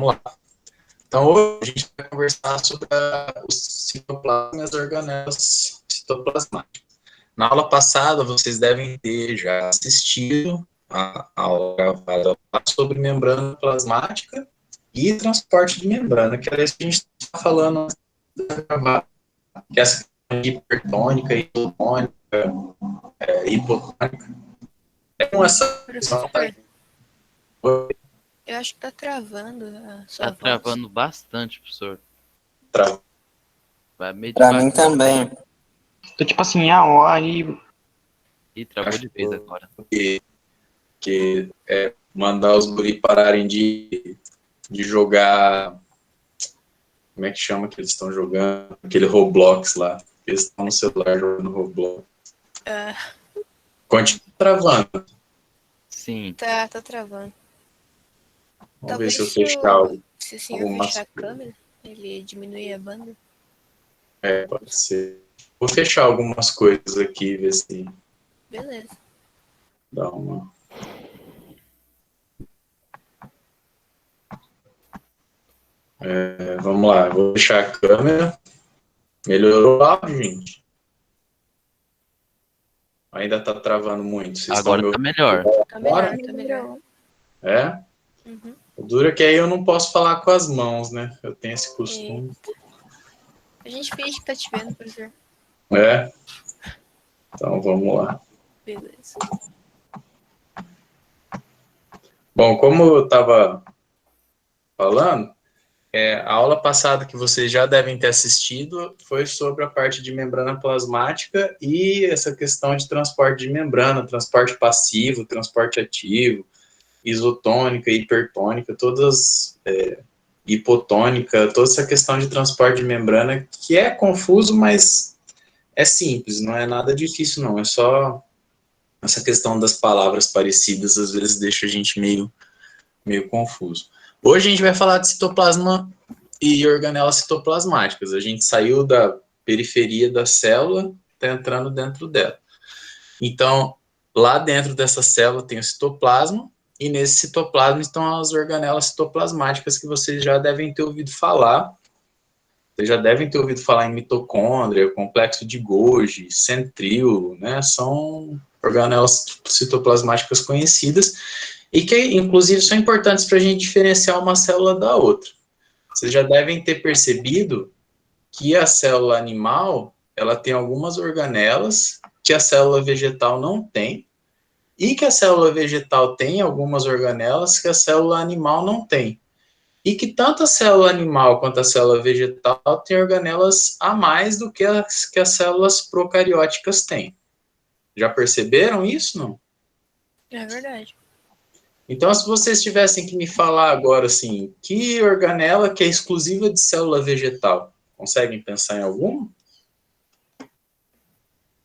vamos lá. Então, hoje a gente vai conversar sobre os citoplasmas e as organelas citoplasmáticas. Na aula passada, vocês devem ter já assistido a aula gravada sobre membrana plasmática e transporte de membrana, que era isso que a gente está falando antes de gravar, que é essa hipertônica, isotônica, hipotônica. Então, essa Professor, eu acho que tá travando a sua voz. Tá travando bastante, professor. Trava. Vai meio Pra devagar. mim também. Tô tipo assim, a hora e... Ih, travou de vez agora. Que é mandar os guri pararem de jogar. Como é que chama que eles estão jogando? Aquele Roblox lá. Eles estão no celular jogando Roblox. Continua travando. Sim. Tá travando. Vamos Talvez ver se eu fechar algo. Se o senhor fechar a câmera, ele diminui a banda. Pode ser. Vou fechar algumas coisas aqui, ver se Beleza. dá uma. Vamos lá, vou fechar a câmera. Melhorou o áudio, gente? Ainda tá travando muito. Vocês Agora estão tá melhor. Tá melhor. É? Uhum. O duro é que aí eu não posso falar com as mãos, né? Eu tenho esse costume. A gente finge que tá te vendo, professor. É? Então vamos lá. Beleza. Bom, como eu estava falando, a aula passada que vocês já devem ter assistido foi sobre a parte de membrana plasmática e essa questão de transporte de membrana, transporte passivo, transporte ativo, isotônica, hipertônica, todas hipotônica, toda essa questão de transporte de membrana que é confuso, mas é simples, não é nada difícil não, é só essa questão das palavras parecidas às vezes deixa a gente meio confuso. Hoje a gente vai falar de citoplasma e organelas citoplasmáticas. A gente saiu da periferia da célula, está entrando dentro dela. Então, lá dentro dessa célula tem o citoplasma, e nesse citoplasma estão as organelas citoplasmáticas que vocês já devem ter ouvido falar. Vocês já devem ter ouvido falar em mitocôndria, complexo de Golgi, centríolo, né? São organelas citoplasmáticas conhecidas e que, inclusive, são importantes para a gente diferenciar uma célula da outra. Vocês já devem ter percebido que a célula animal, ela tem algumas organelas que a célula vegetal não tem, e que a célula vegetal tem algumas organelas que a célula animal não tem. E que tanto a célula animal quanto a célula vegetal têm organelas a mais do que as células procarióticas têm. Já perceberam isso, não? É verdade. Então, se vocês tivessem que me falar agora, assim, que organela que é exclusiva de célula vegetal? Conseguem pensar em alguma?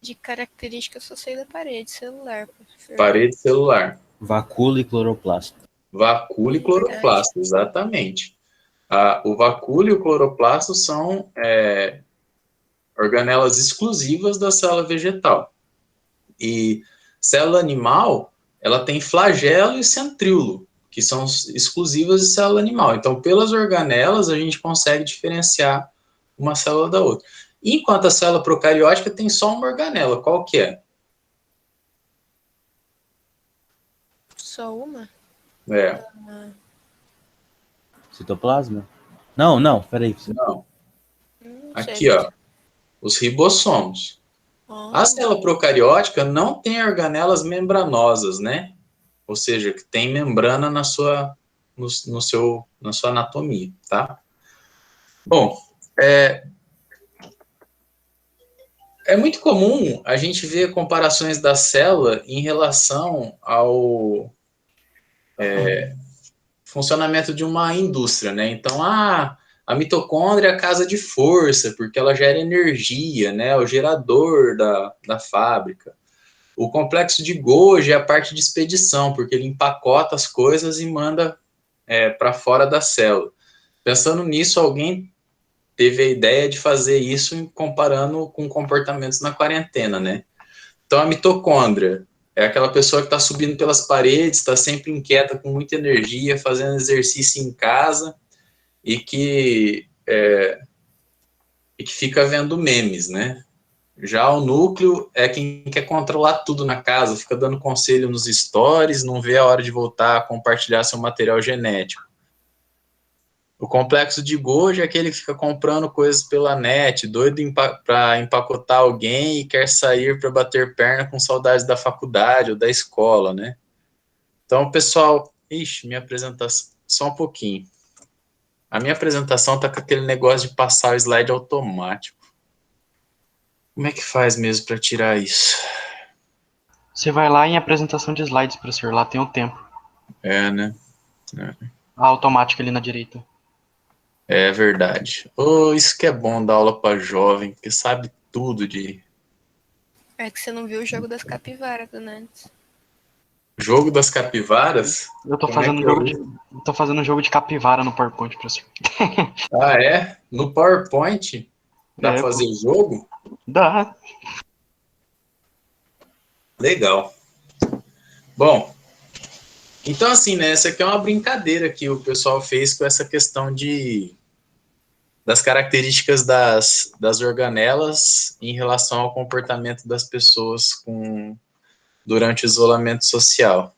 De característica, eu só sei da parede celular, professor. Parede celular. Vacúolo e cloroplasto. Vacúolo e cloroplasto, exatamente. O vacúolo e o cloroplasto são organelas exclusivas da célula vegetal. E célula animal, ela tem flagelo e centríolo, que são exclusivas de célula animal. Então, pelas organelas, a gente consegue diferenciar uma célula da outra. Enquanto a célula procariótica tem só uma organela, qual que é? Só uma? Citoplasma? Não, peraí. Não. Aqui, ó, os ribossomos. A célula procariótica não tem organelas membranosas, né? Ou seja, que tem membrana na sua anatomia, tá? Bom, é muito comum a gente ver comparações da célula em relação ao funcionamento de uma indústria, né? Então, a mitocôndria é a casa de força, porque ela gera energia, né? O gerador da fábrica. O complexo de Golgi é a parte de expedição, porque ele empacota as coisas e manda para fora da célula. Pensando nisso, alguém teve a ideia de fazer isso comparando com comportamentos na quarentena, né? Então, a mitocôndria é aquela pessoa que está subindo pelas paredes, está sempre inquieta, com muita energia, fazendo exercício em casa, e que fica vendo memes, né? Já o núcleo é quem quer controlar tudo na casa, fica dando conselho nos stories, não vê a hora de voltar a compartilhar seu material genético. O complexo de Golgi é aquele que fica comprando coisas pela net, doido para empacotar alguém e quer sair para bater perna com saudades da faculdade ou da escola, né? Então, pessoal, minha apresentação, só um pouquinho. A minha apresentação tá com aquele negócio de passar o slide automático. Como é que faz mesmo para tirar isso? Você vai lá em apresentação de slides, professor. Lá tem o tempo. Né? A automática ali na direita. É verdade. Isso que é bom dar aula para jovem, que sabe tudo de... É que você não viu o jogo das capivaras do Nantes. Jogo das capivaras? Eu tô fazendo um jogo de capivara no PowerPoint, professor. Ah, é? No PowerPoint? Dá pra fazer pô. jogo? Dá. Legal. Bom, então assim, né, essa aqui é uma brincadeira que o pessoal fez com essa questão das características das organelas em relação ao comportamento das pessoas durante o isolamento social.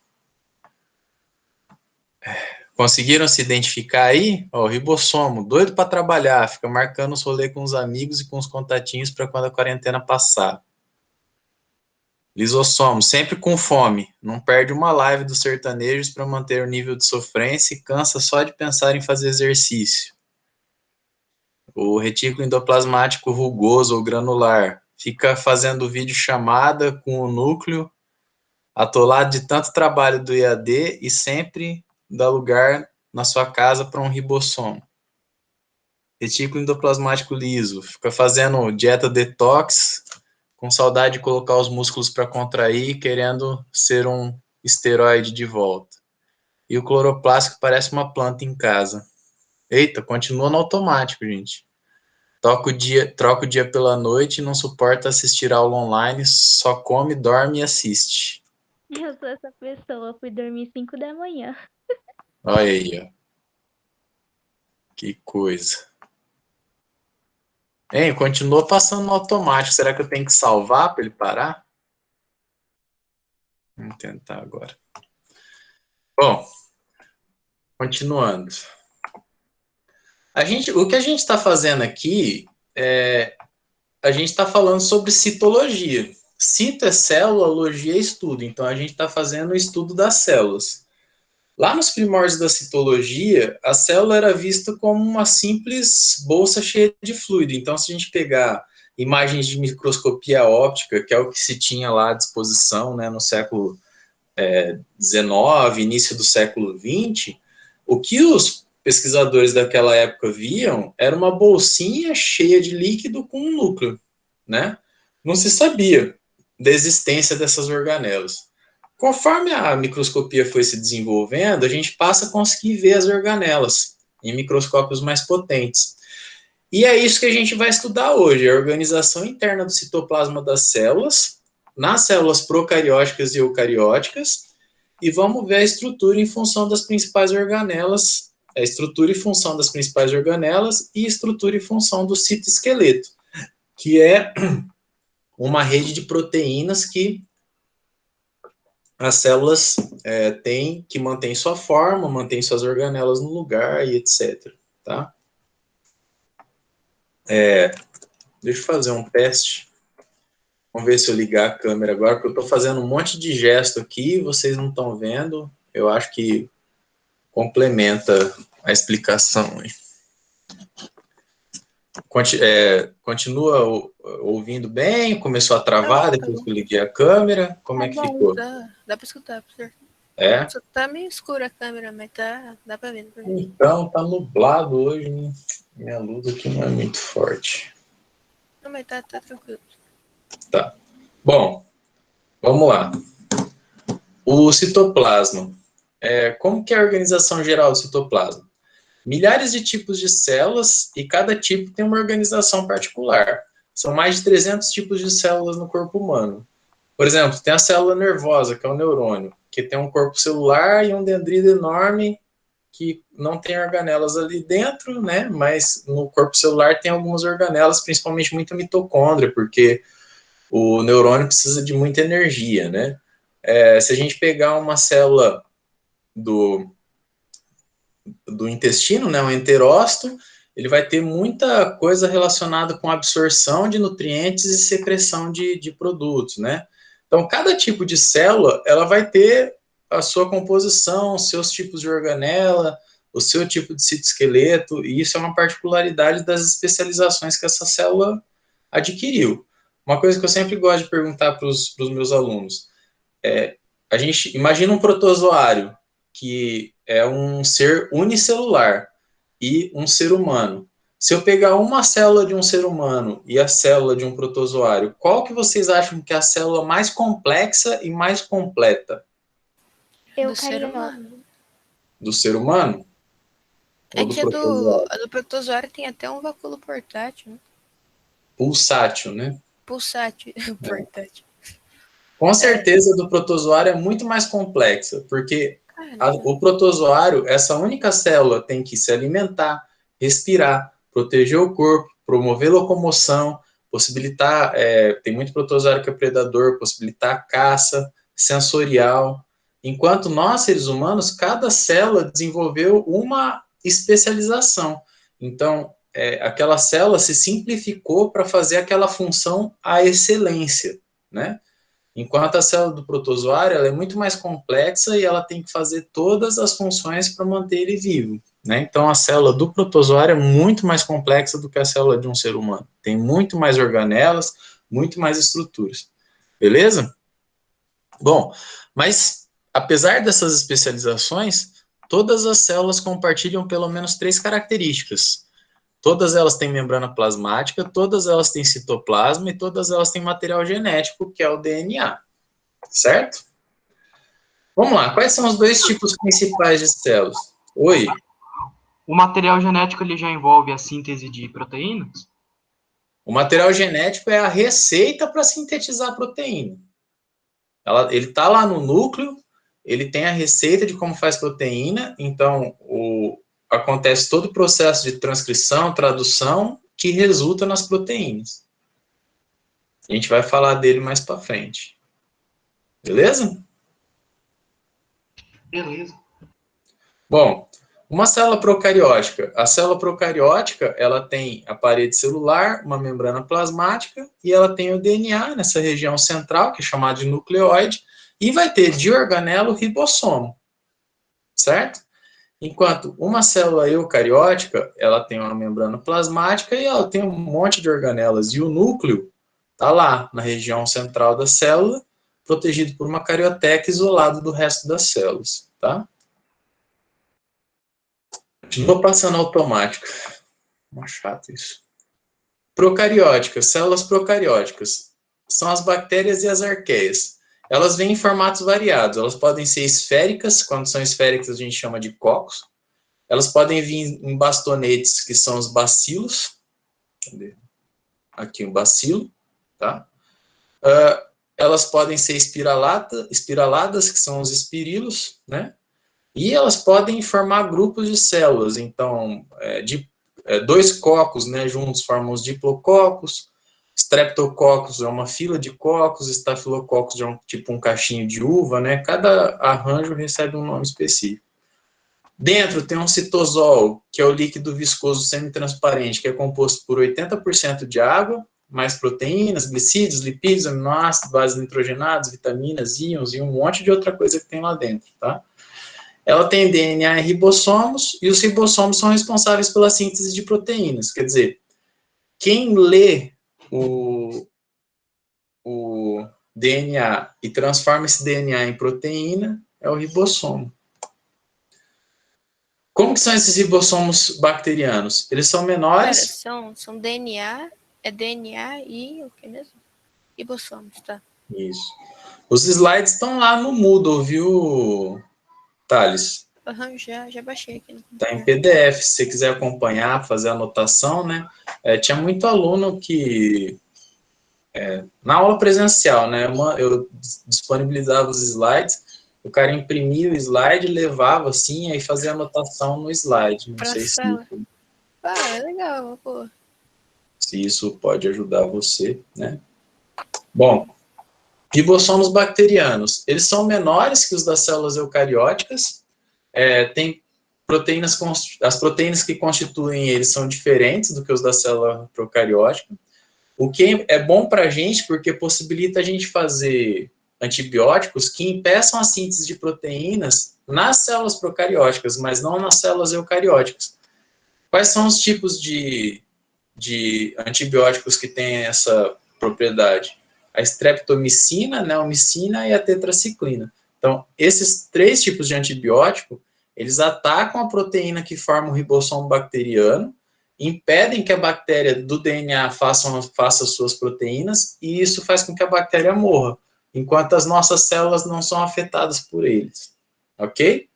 Conseguiram se identificar aí? O ribossomo, doido para trabalhar, fica marcando os rolês com os amigos e com os contatinhos para quando a quarentena passar. Lisossomo, sempre com fome, não perde uma live dos sertanejos para manter o nível de sofrência e cansa só de pensar em fazer exercício. O retículo endoplasmático rugoso ou granular, fica fazendo videochamada com o núcleo, atolado de tanto trabalho do EAD e sempre dá lugar na sua casa para um ribossomo. Retículo endoplasmático liso, fica fazendo dieta detox, com saudade de colocar os músculos para contrair, querendo ser um esteroide de volta. E o cloroplástico parece uma planta em casa. Eita, continua no automático, gente. Troca o dia pela noite e não suporta assistir aula online, só come, dorme e assiste. Eu sou essa pessoa, fui dormir 5 da manhã. Olha aí, ó. Que coisa. Hein, continua passando no automático. Será que eu tenho que salvar para ele parar? Vamos tentar agora. Bom, continuando. O que a gente está fazendo aqui a gente está falando sobre citologia. Cito é célula, logia é estudo. Então, a gente está fazendo o estudo das células. Lá nos primórdios da citologia, a célula era vista como uma simples bolsa cheia de fluido. Então, se a gente pegar imagens de microscopia óptica, que é o que se tinha lá à disposição, né, no século XIX, início do século XX, o que os pesquisadores daquela época viam era uma bolsinha cheia de líquido com um núcleo, né? Não se sabia da existência dessas organelas. Conforme a microscopia foi se desenvolvendo, a gente passa a conseguir ver as organelas em microscópios mais potentes. E é isso que a gente vai estudar hoje, a organização interna do citoplasma das células, nas células procarióticas e eucarióticas, e vamos ver a estrutura em função das principais organelas, a estrutura e função das principais organelas e estrutura e função do citoesqueleto, que é uma rede de proteínas que as células têm, que mantém sua forma, mantém suas organelas no lugar e etc. Tá? Deixa eu fazer um teste. Vamos ver se eu ligar a câmera agora, porque eu estou fazendo um monte de gesto aqui, vocês não estão vendo. Eu acho que complementa a explicação. Continua ouvindo bem? Começou a travar depois que eu liguei a câmera? Como é que ficou? Dá pra escutar, professor. É? Só tá meio escura a câmera, mas dá pra ver. Então, tá nublado hoje, né? Minha luz aqui não é muito forte. Não, mas tá tranquilo. Tá. Bom, vamos lá. O citoplasma. Como que é a organização geral do citoplasma? Milhares de tipos de células e cada tipo tem uma organização particular. São mais de 300 tipos de células no corpo humano. Por exemplo, tem a célula nervosa, que é o neurônio, que tem um corpo celular e um dendrito enorme que não tem organelas ali dentro, né? Mas no corpo celular tem algumas organelas, principalmente muita mitocôndria, porque o neurônio precisa de muita energia, né? Se a gente pegar uma célula do intestino, né, um enterócito, ele vai ter muita coisa relacionada com absorção de nutrientes e secreção de produtos, né? Então, cada tipo de célula, ela vai ter a sua composição, os seus tipos de organela, o seu tipo de citoesqueleto, e isso é uma particularidade das especializações que essa célula adquiriu. Uma coisa que eu sempre gosto de perguntar para os meus alunos a gente imagina um protozoário, que é um ser unicelular, e um ser humano. Se eu pegar uma célula de um ser humano e a célula de um protozoário, qual que vocês acham que é a célula mais complexa e mais completa? Eu Do ser caria humano. Do ser humano? É Ou do que protozoário? a do protozoário tem até um vácuo portátil, né? Pulsátil, né? Pulsátil portátil. Com certeza, do protozoário é muito mais complexa, porque o protozoário, essa única célula tem que se alimentar, respirar, proteger o corpo, promover locomoção, possibilitar, tem muito protozoário que é predador, possibilitar caça, sensorial. Enquanto nós, seres humanos, cada célula desenvolveu uma especialização. Então, aquela célula se simplificou para fazer aquela função à excelência, né? Enquanto a célula do protozoário ela é muito mais complexa e ela tem que fazer todas as funções para manter ele vivo, né? Então, a célula do protozoário é muito mais complexa do que a célula de um ser humano. Tem muito mais organelas, muito mais estruturas. Beleza? Bom, mas apesar dessas especializações, todas as células compartilham pelo menos 3 características. Todas elas têm membrana plasmática, todas elas têm citoplasma e todas elas têm material genético, que é o DNA. Certo? Vamos lá, quais são os 2 tipos principais de células? Oi? O material genético ele já envolve a síntese de proteínas? O material genético é a receita para sintetizar a proteína. Ele está lá no núcleo, ele tem a receita de como faz proteína, então acontece todo o processo de transcrição, tradução, que resulta nas proteínas. A gente vai falar dele mais para frente. Beleza? Beleza. Bom, uma célula procariótica. A célula procariótica, ela tem a parede celular, uma membrana plasmática, e ela tem o DNA nessa região central, que é chamada de nucleóide, e vai ter de organela o ribossomo, certo? Enquanto uma célula eucariótica, ela tem uma membrana plasmática e ela tem um monte de organelas, e o núcleo está lá, na região central da célula, protegido por uma carioteca isolado do resto das células, tá? Continua passando automático. Uma chato isso. Procarióticas, células procarióticas. São as bactérias e as arqueias. Elas vêm em formatos variados. Elas podem ser esféricas, quando são esféricas a gente chama de cocos. Elas podem vir em bastonetes, que são os bacilos. Cadê? Aqui um bacilo, tá? Elas podem ser espiraladas, que são os espirilos, né? E elas podem formar grupos de células. Então, 2 cocos, né, juntos formam os diplococos. Streptococcus é uma fila de cocos, estafilococcus é tipo um cachinho de uva, né? Cada arranjo recebe um nome específico. Dentro tem um citosol, que é o líquido viscoso semitransparente, que é composto por 80% de água, mais proteínas, glicídios, lipídios, aminoácidos, bases nitrogenadas, vitaminas, íons e um monte de outra coisa que tem lá dentro, tá? Ela tem DNA e ribossomos, e os ribossomos são responsáveis pela síntese de proteínas. Quer dizer, quem lê o DNA e transforma esse DNA em proteína é o ribossomo. Como que são esses ribossomos bacterianos? Eles são menores... Cara, são DNA, é DNA e o que mesmo? Ribossomos, tá? Isso. Os slides estão lá no Moodle, viu, Thales? Já baixei aqui. Tá em PDF, se você quiser acompanhar, fazer anotação, né? Tinha muito aluno que... na aula presencial, né? Eu disponibilizava os slides, o cara imprimia o slide, levava assim, aí fazia anotação no slide. Não Pra sei sala. Ah, é legal, pô. se isso pode ajudar você, né? Bom, ribossomos bacterianos, eles são menores que os das células eucarióticas, tem proteínas, as proteínas que constituem eles são diferentes do que os da célula procariótica, o que é bom para a gente, porque possibilita a gente fazer antibióticos que impeçam a síntese de proteínas nas células procarióticas, mas não nas células eucarióticas. Quais são os tipos de antibióticos que têm essa propriedade? A streptomicina, a neomicina e a tetraciclina. Então, esses 3 tipos de antibiótico, eles atacam a proteína que forma o ribossomo bacteriano, impedem que a bactéria do DNA faça suas proteínas, e isso faz com que a bactéria morra, enquanto as nossas células não são afetadas por eles. Ok?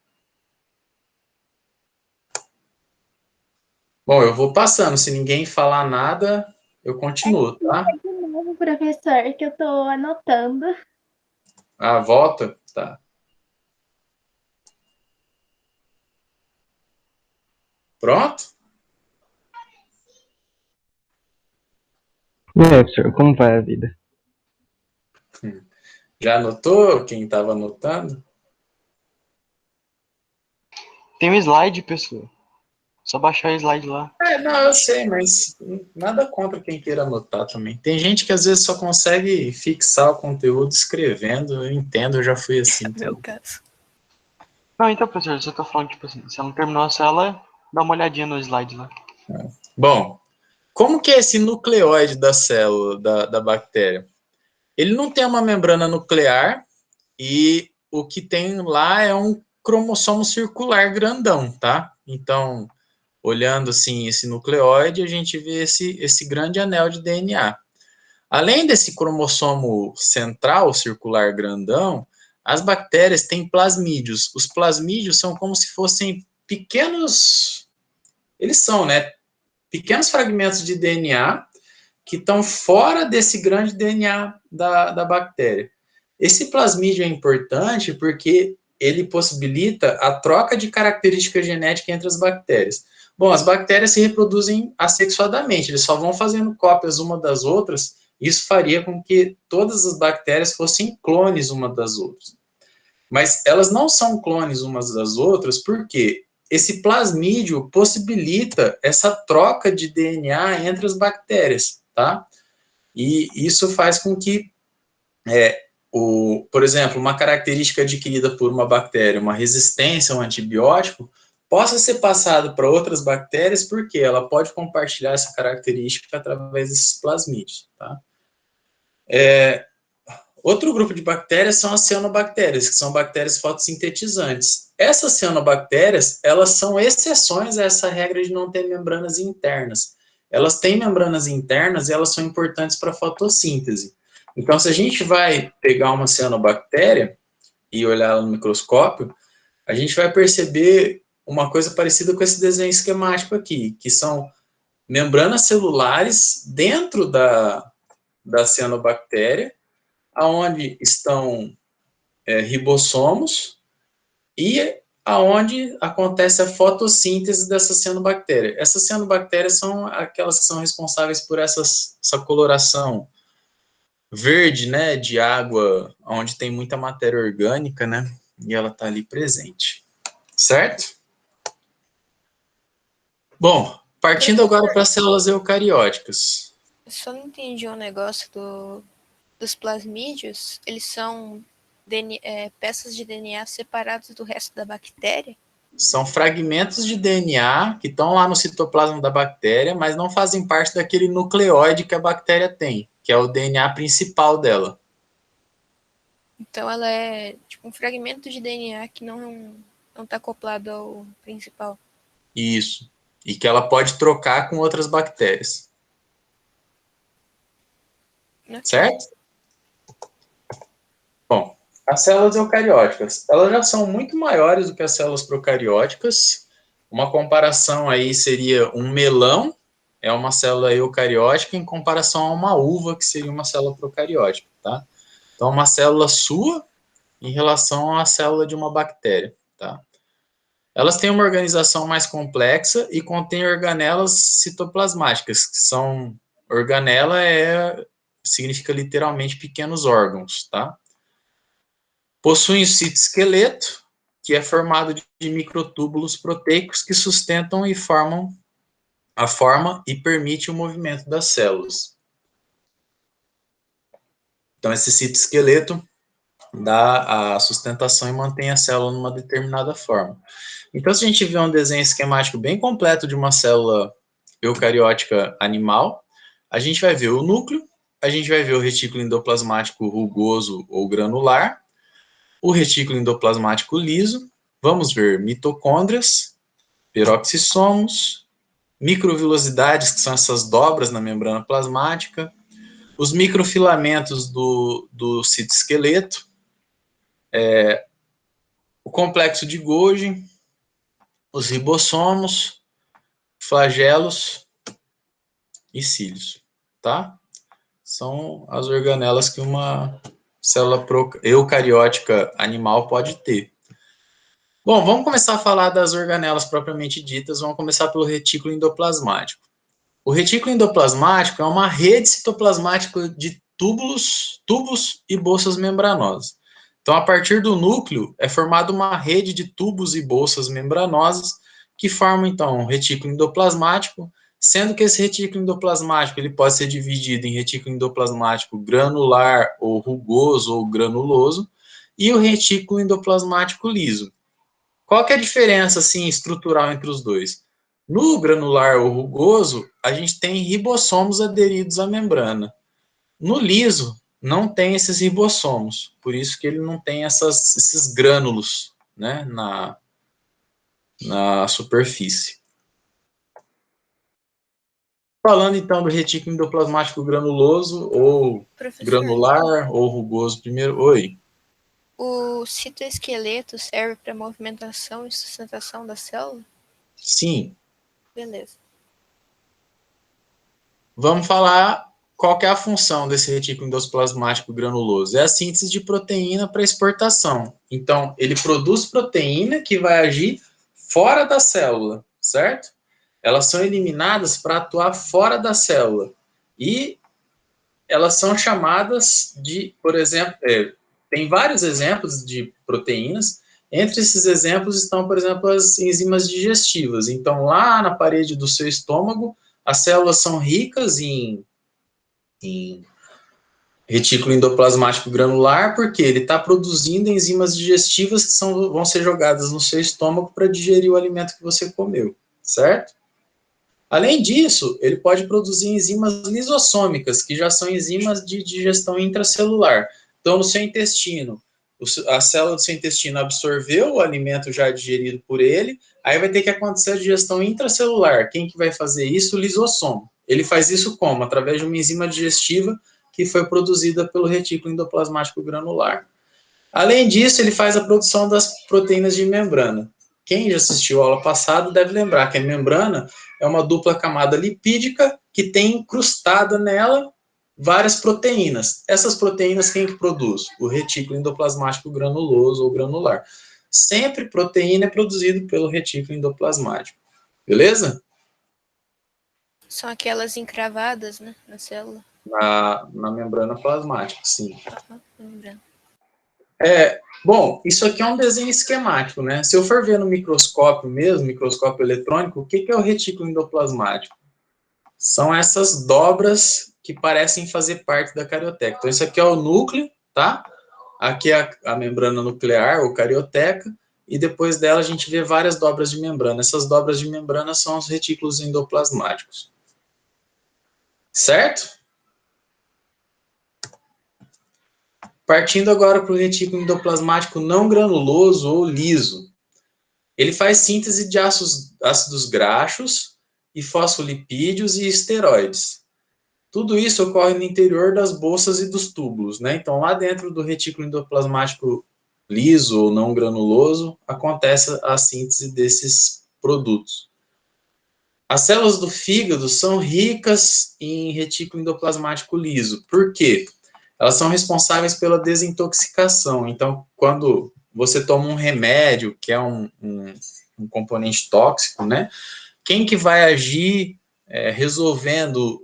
Bom, eu vou passando. Se ninguém falar nada, eu continuo, tá? De novo, professor, que eu tô anotando. Ah, volta? Tá. Pronto? Professor, como vai a vida? Já anotou quem estava anotando? Tem um slide, pessoal. Só baixar o slide lá. Não, eu sei, mas nada contra quem queira anotar também. Tem gente que às vezes só consegue fixar o conteúdo escrevendo, eu entendo, eu já fui assim Meu também. caso. Não, então, professor, eu só tô falando, tipo assim, se ela não terminou a célula, dá uma olhadinha no slide lá. Bom, como que é esse nucleóide da célula, da bactéria? Ele não tem uma membrana nuclear e o que tem lá é um cromossomo circular grandão, tá? Então, olhando assim esse nucleóide, a gente vê esse grande anel de DNA. Além desse cromossomo central circular grandão, as bactérias têm plasmídios. Os plasmídios são como se fossem pequenos, eles são, né, pequenos fragmentos de DNA que estão fora desse grande DNA da bactéria. Esse plasmídio é importante porque ele possibilita a troca de características genéticas entre as bactérias. Bom, as bactérias se reproduzem assexuadamente, eles só vão fazendo cópias uma das outras, isso faria com que todas as bactérias fossem clones uma das outras. Mas elas não são clones umas das outras porque esse plasmídio possibilita essa troca de DNA entre as bactérias, tá? E isso faz com que, por exemplo, uma característica adquirida por uma bactéria, uma resistência a um antibiótico, possa ser passada para outras bactérias, porque ela pode compartilhar essa característica através desses plasmídios, tá? Outro grupo de bactérias são as cianobactérias, que são bactérias fotossintetizantes. Essas cianobactérias, elas são exceções a essa regra de não ter membranas internas. Elas têm membranas internas e elas são importantes para a fotossíntese. Então, se a gente vai pegar uma cianobactéria e olhar ela no microscópio, a gente vai perceber uma coisa parecida com esse desenho esquemático aqui, que são membranas celulares dentro da cianobactéria, aonde estão ribossomos e aonde acontece a fotossíntese dessa cianobactéria. Essas cianobactérias são aquelas que são responsáveis por essa coloração verde, né, de água, onde tem muita matéria orgânica, né, e ela está ali presente, certo? Bom, partindo agora para as células eucarióticas. Eu só não entendi um negócio dos plasmídios. Eles são peças de DNA separadas do resto da bactéria? São fragmentos de DNA que estão lá no citoplasma da bactéria, mas não fazem parte daquele nucleóide que a bactéria tem, que é o DNA principal dela. Então ela é tipo um fragmento de DNA que não está acoplado ao principal. Isso. E que ela pode trocar com outras bactérias. Okay. Certo? Bom, as células eucarióticas, elas já são muito maiores do que as células procarióticas. Uma comparação aí seria um melão, é uma célula eucariótica, em comparação a uma uva, que seria uma célula procariótica, tá? Então, uma célula sua em relação à célula de uma bactéria, tá? Elas têm uma organização mais complexa e contêm organelas citoplasmáticas, que são... Organela significa literalmente pequenos órgãos, tá? Possuem o citoesqueleto, que é formado de microtúbulos proteicos que sustentam e formam a forma e permite o movimento das células. Então, esse citoesqueleto dá a sustentação e mantém a célula numa determinada forma. Então, se a gente vê um desenho esquemático bem completo de uma célula eucariótica animal, a gente vai ver o núcleo, a gente vai ver o retículo endoplasmático rugoso ou granular, o retículo endoplasmático liso, vamos ver mitocôndrias, peroxissomos, microvilosidades, que são essas dobras na membrana plasmática, os microfilamentos do citoesqueleto, o complexo de Golgi, os ribossomos, flagelos e cílios, tá? São as organelas que uma célula eucariótica animal pode ter. Bom, vamos começar a falar das organelas propriamente ditas, vamos começar pelo retículo endoplasmático. O retículo endoplasmático é uma rede citoplasmática de tubos e bolsas membranosas. Então, a partir do núcleo, é formada uma rede de tubos e bolsas membranosas que formam, então, um retículo endoplasmático, sendo que esse retículo endoplasmático ele pode ser dividido em retículo endoplasmático granular, ou rugoso, ou granuloso, e o retículo endoplasmático liso. Qual que é a diferença, assim, estrutural entre os dois? No granular ou rugoso, a gente tem ribossomos aderidos à membrana. No liso, não tem esses ribossomos, por isso que ele não tem esses grânulos, né, na superfície. Falando então do retículo endoplasmático granuloso, ou Professor, granular, ou rugoso primeiro. Oi. o citoesqueleto serve para movimentação e sustentação da célula? Sim. Beleza. Vamos falar qual que é a função desse retículo endoplasmático granuloso. É a síntese de proteína para exportação. Então, ele produz proteína que vai agir fora da célula, certo? Elas são eliminadas para atuar fora da célula. E elas são chamadas de, por exemplo, tem vários exemplos de proteínas. Entre esses exemplos estão, por exemplo, as enzimas digestivas. Então, lá na parede do seu estômago, as células são ricas em retículo endoplasmático granular, porque ele está produzindo enzimas digestivas que vão ser jogadas no seu estômago para digerir o alimento que você comeu, certo? Além disso, ele pode produzir enzimas lisossômicas, que já são enzimas de digestão intracelular. Então, no seu intestino, a célula do seu intestino absorveu o alimento já digerido por ele, aí vai ter que acontecer a digestão intracelular. Quem que vai fazer isso? O lisossomo. Ele faz isso como? Através de uma enzima digestiva que foi produzida pelo retículo endoplasmático granular. Além disso, ele faz a produção das proteínas de membrana. Quem já assistiu a aula passada deve lembrar que a membrana é uma dupla camada lipídica que tem incrustada nela várias proteínas. Essas proteínas quem que produz? O retículo endoplasmático granuloso ou granular. Sempre proteína é produzida pelo retículo endoplasmático. Beleza? São aquelas encravadas, né, na célula. Na membrana plasmática, sim. Lembrando. Bom, isso aqui é um desenho esquemático, né? Se eu for ver no microscópio mesmo, microscópio eletrônico, o que é o retículo endoplasmático? São essas dobras que parecem fazer parte da carioteca. Então, isso aqui é o núcleo, tá? Aqui é a membrana nuclear, ou carioteca, e depois dela a gente vê várias dobras de membrana. Essas dobras de membrana são os retículos endoplasmáticos. Certo? Partindo agora para o retículo endoplasmático não granuloso ou liso. Ele faz síntese de ácidos graxos e fosfolipídios e esteroides. Tudo isso ocorre no interior das bolsas e dos túbulos, né? Então, lá dentro do retículo endoplasmático liso ou não granuloso, acontece a síntese desses produtos. As células do fígado são ricas em retículo endoplasmático liso. Por quê? elas são responsáveis pela desintoxicação. Então, quando você toma um remédio, que é um componente tóxico, né? Quem que vai agir resolvendo,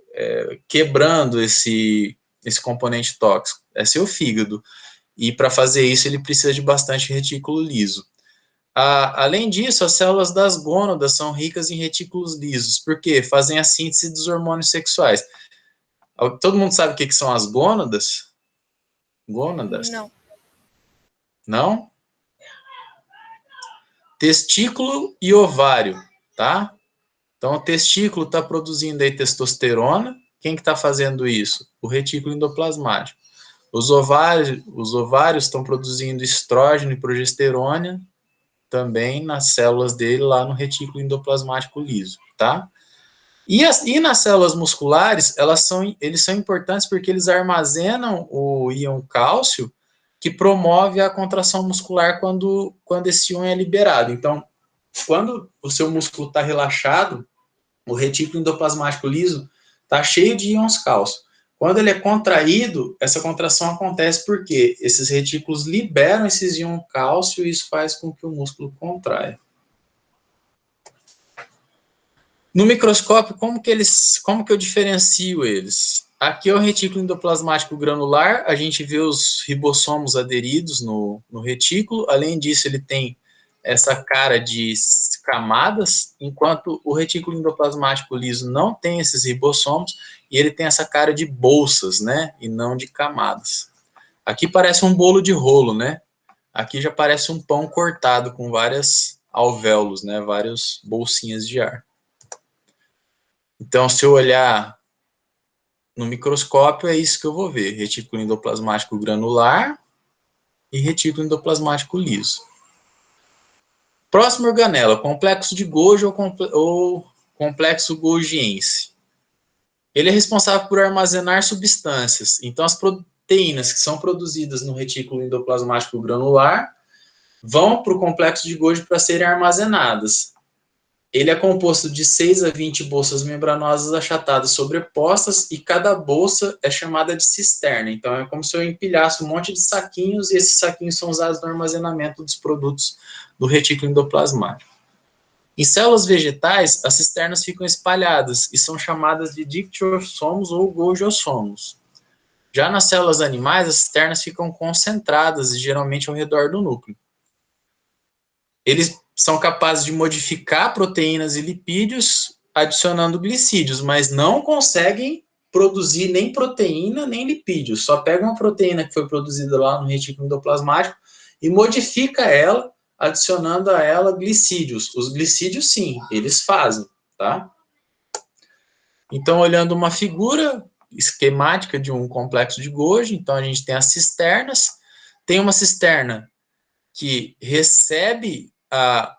quebrando esse componente tóxico? É seu fígado. E para fazer isso, ele precisa de bastante retículo liso. Além disso, as células das gônadas são ricas em retículos lisos, porque fazem a síntese dos hormônios sexuais. Todo mundo sabe o que são as gônadas? Gônadas? Não. Não? Testículo e ovário, tá? Então, o testículo está produzindo aí testosterona. Quem que está fazendo isso? O retículo endoplasmático. Os ovários estão produzindo estrógeno e progesterona também nas células dele, lá no retículo endoplasmático liso, tá? E nas células musculares, eles são importantes porque eles armazenam o íon cálcio, que promove a contração muscular quando esse íon é liberado. Então, quando o seu músculo está relaxado, o retículo endoplasmático liso está cheio de íons cálcio. Quando ele é contraído, essa contração acontece porque esses retículos liberam esses íons cálcio e isso faz com que o músculo contraia. No microscópio, como que eu diferencio eles? Aqui é o retículo endoplasmático granular, a gente vê os ribossomos aderidos no retículo, além disso ele tem essa cara de camadas, enquanto o retículo endoplasmático liso não tem esses ribossomos, e ele tem essa cara de bolsas, né, e não de camadas. Aqui parece um bolo de rolo, né? Aqui já parece um pão cortado com várias alvéolos, né, várias bolsinhas de ar. Então, se eu olhar no microscópio, é isso que eu vou ver: retículo endoplasmático granular e retículo endoplasmático liso. Próxima organela, complexo de Golgi ou complexo golgiense. Ele é responsável por armazenar substâncias. Então, as proteínas que são produzidas no retículo endoplasmático granular vão para o complexo de Golgi para serem armazenadas. Ele é composto de 6 a 20 bolsas membranosas achatadas sobrepostas, e cada bolsa é chamada de cisterna. Então, é como se eu empilhasse um monte de saquinhos, e esses saquinhos são usados no armazenamento dos produtos do retículo endoplasmático. Em células vegetais, as cisternas ficam espalhadas e são chamadas de dictiossomos ou golgiossomos. Já nas células animais, as cisternas ficam concentradas e geralmente ao redor do núcleo. Eles são capazes de modificar proteínas e lipídios adicionando glicídios, mas não conseguem produzir nem proteína nem lipídios. Só pegam a proteína que foi produzida lá no retículo endoplasmático e modifica ela, adicionando a ela glicídios. Os glicídios, sim, eles fazem, tá? Então, olhando uma figura esquemática de um complexo de Golgi, então a gente tem as cisternas. Tem uma cisterna que recebe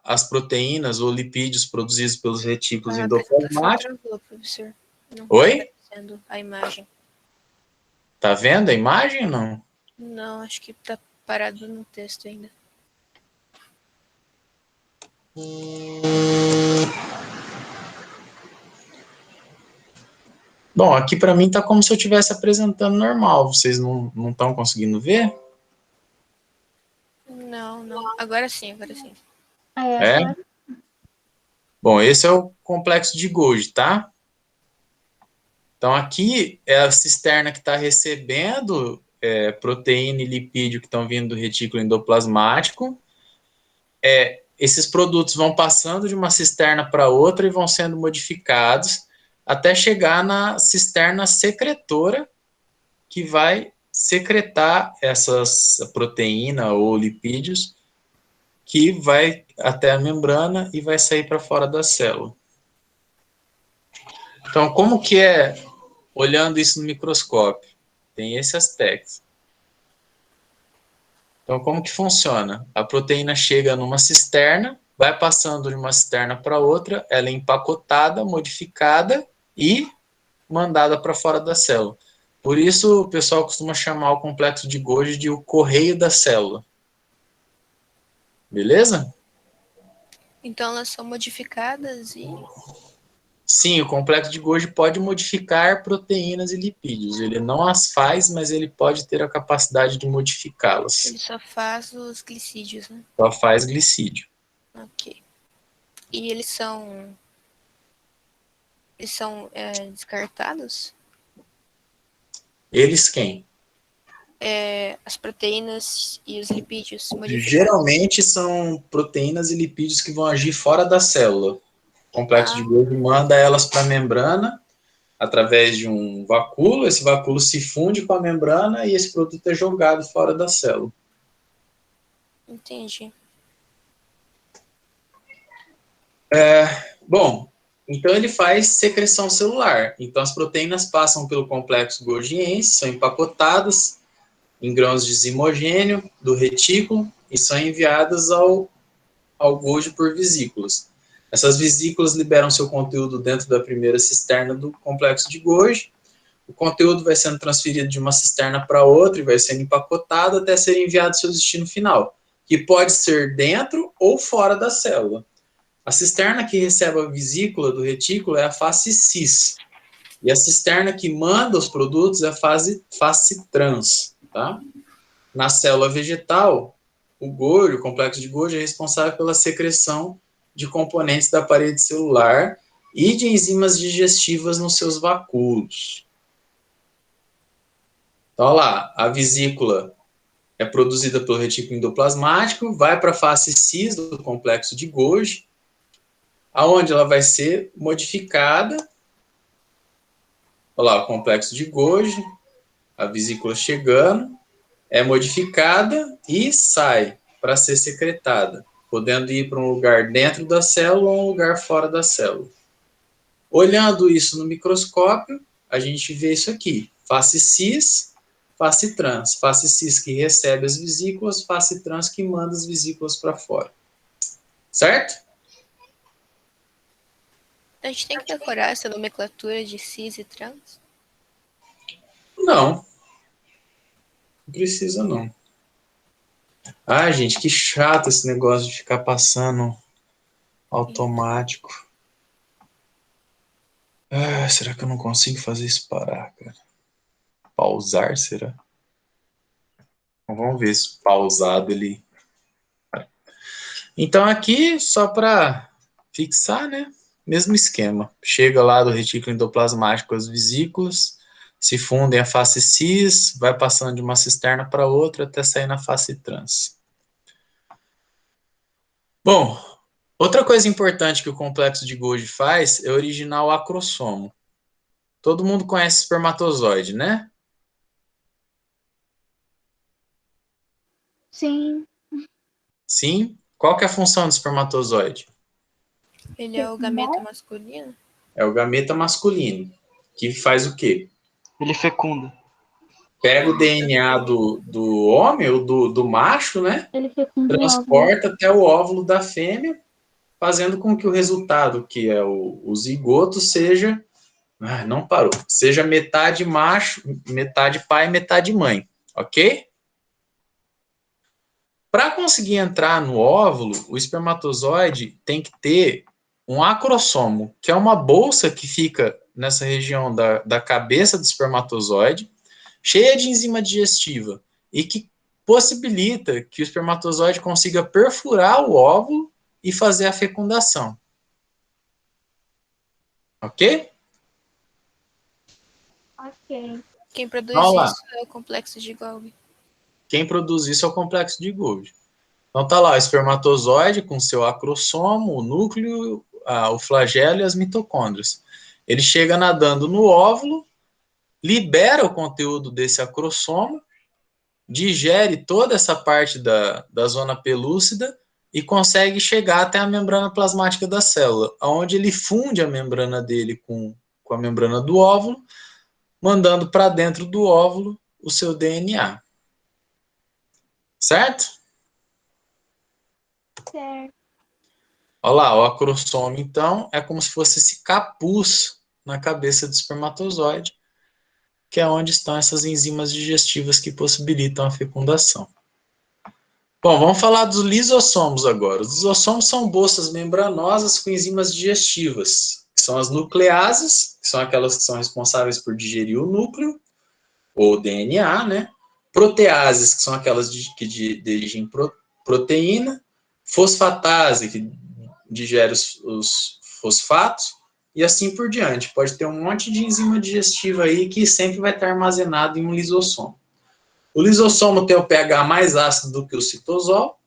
as proteínas ou lipídios produzidos pelos retículos endoplasmáticos. Travou, professor. Não Oi? tá aparecendo a imagem. Tá vendo a imagem ou não? Não, acho que tá parado no texto ainda. Bom, aqui para mim tá como se eu estivesse apresentando normal. Vocês não estão conseguindo ver? Não, não. Agora sim, agora sim. É? Bom, esse é o complexo de Golgi, tá? Então, aqui é a cisterna que está recebendo proteína e lipídio que estão vindo do retículo endoplasmático. Esses produtos vão passando de uma cisterna para outra e vão sendo modificados até chegar na cisterna secretora, que vai secretar essas proteína ou lipídios, que vai até a membrana e vai sair para fora da célula. Então, como que é olhando isso no microscópio? Tem esse aspecto. Então, como que funciona? A proteína chega numa cisterna, vai passando de uma cisterna para outra, ela é empacotada, modificada e mandada para fora da célula. Por isso, o pessoal costuma chamar o complexo de Golgi de o correio da célula. Beleza? Então elas são modificadas e Sim, o complexo de Golgi pode modificar proteínas e lipídios. Ele não as faz, mas ele pode ter a capacidade de modificá-las. Ele só faz os glicídios, né? Só faz glicídio. Ok. E eles são descartados? Eles quem? As proteínas e os lipídios modificados. Geralmente são proteínas e lipídios que vão agir fora da célula. O complexo de Golgi manda elas para a membrana através de um vacúolo. Esse vacúolo se funde com a membrana e esse produto é jogado fora da célula. Entendi. Bom, então ele faz secreção celular. Então as proteínas passam pelo complexo golgiense, são empacotadas em grãos de zimogênio do retículo e são enviadas ao Golgi por vesículas. Essas vesículas liberam seu conteúdo dentro da primeira cisterna do complexo de Golgi. O conteúdo vai sendo transferido de uma cisterna para outra e vai sendo empacotado até ser enviado ao seu destino final, que pode ser dentro ou fora da célula. A cisterna que recebe a vesícula do retículo é a face cis. E a cisterna que manda os produtos é a face trans. Tá? Na célula vegetal, o complexo de Golgi é responsável pela secreção de componentes da parede celular e de enzimas digestivas nos seus vacúolos. Então, olha lá, a vesícula é produzida pelo retículo endoplasmático, vai para a face cis do complexo de Golgi, aonde ela vai ser modificada. Olha lá, o complexo de Golgi, a vesícula chegando, é modificada e sai para ser secretada, podendo ir para um lugar dentro da célula ou um lugar fora da célula. Olhando isso no microscópio, a gente vê isso aqui, face cis, face trans. Face cis que recebe as vesículas, face trans que manda as vesículas para fora. Certo? A gente tem que decorar essa nomenclatura de cis e trans? Não. Não precisa, não. Ah, gente, que chato esse negócio de ficar passando automático. Ah, será que eu não consigo fazer isso parar, cara? Pausar, será? Então, vamos ver se pausado ele... Então aqui, só para fixar, né? Mesmo esquema. Chega lá do retículo endoplasmático as vesículas, se fundem a face cis, vai passando de uma cisterna para outra até sair na face trans. Bom, outra coisa importante que o complexo de Golgi faz é originar o acrossomo. Todo mundo conhece espermatozoide, né? Sim. Sim? Qual que é a função do espermatozoide? Ele é o gameta masculino? É o gameta masculino, que faz o quê? Ele fecunda. Pega o DNA do homem, ou do macho, né? Ele fecunda o óvulo. Transporta até o óvulo da fêmea, fazendo com que o resultado, que é o zigoto, seja... Ah, não parou. Seja metade macho, metade pai, metade mãe. Ok? Para conseguir entrar no óvulo, o espermatozoide tem que ter um acrossomo, que é uma bolsa que fica nessa região da cabeça do espermatozoide, cheia de enzima digestiva, e que possibilita que o espermatozoide consiga perfurar o óvulo e fazer a fecundação. Ok? Ok. Quem produz Olha lá. isso é o complexo de Golgi. Quem produz isso é o complexo de Golgi. Então tá lá o espermatozoide com seu acrossomo, o núcleo, o flagelo e as mitocôndrias. Ele chega nadando no óvulo, libera o conteúdo desse acrossomo, digere toda essa parte da zona pelúcida e consegue chegar até a membrana plasmática da célula, onde ele funde a membrana dele com a membrana do óvulo, mandando para dentro do óvulo o seu DNA. Certo? Certo. Olha lá, o acrossomo, então, é como se fosse esse capuz na cabeça do espermatozoide, que é onde estão essas enzimas digestivas que possibilitam a fecundação. Bom, vamos falar dos lisossomos agora. Os lisossomos são bolsas membranosas com enzimas digestivas, que são as nucleases, que são aquelas que são responsáveis por digerir o núcleo, ou DNA, né? Proteases, que são aquelas que dirigem proteína, fosfatase, que digere os fosfatos, e assim por diante. Pode ter um monte de enzima digestiva aí que sempre vai estar armazenado em um lisossomo. O lisossomo tem o pH mais ácido do que o citosol,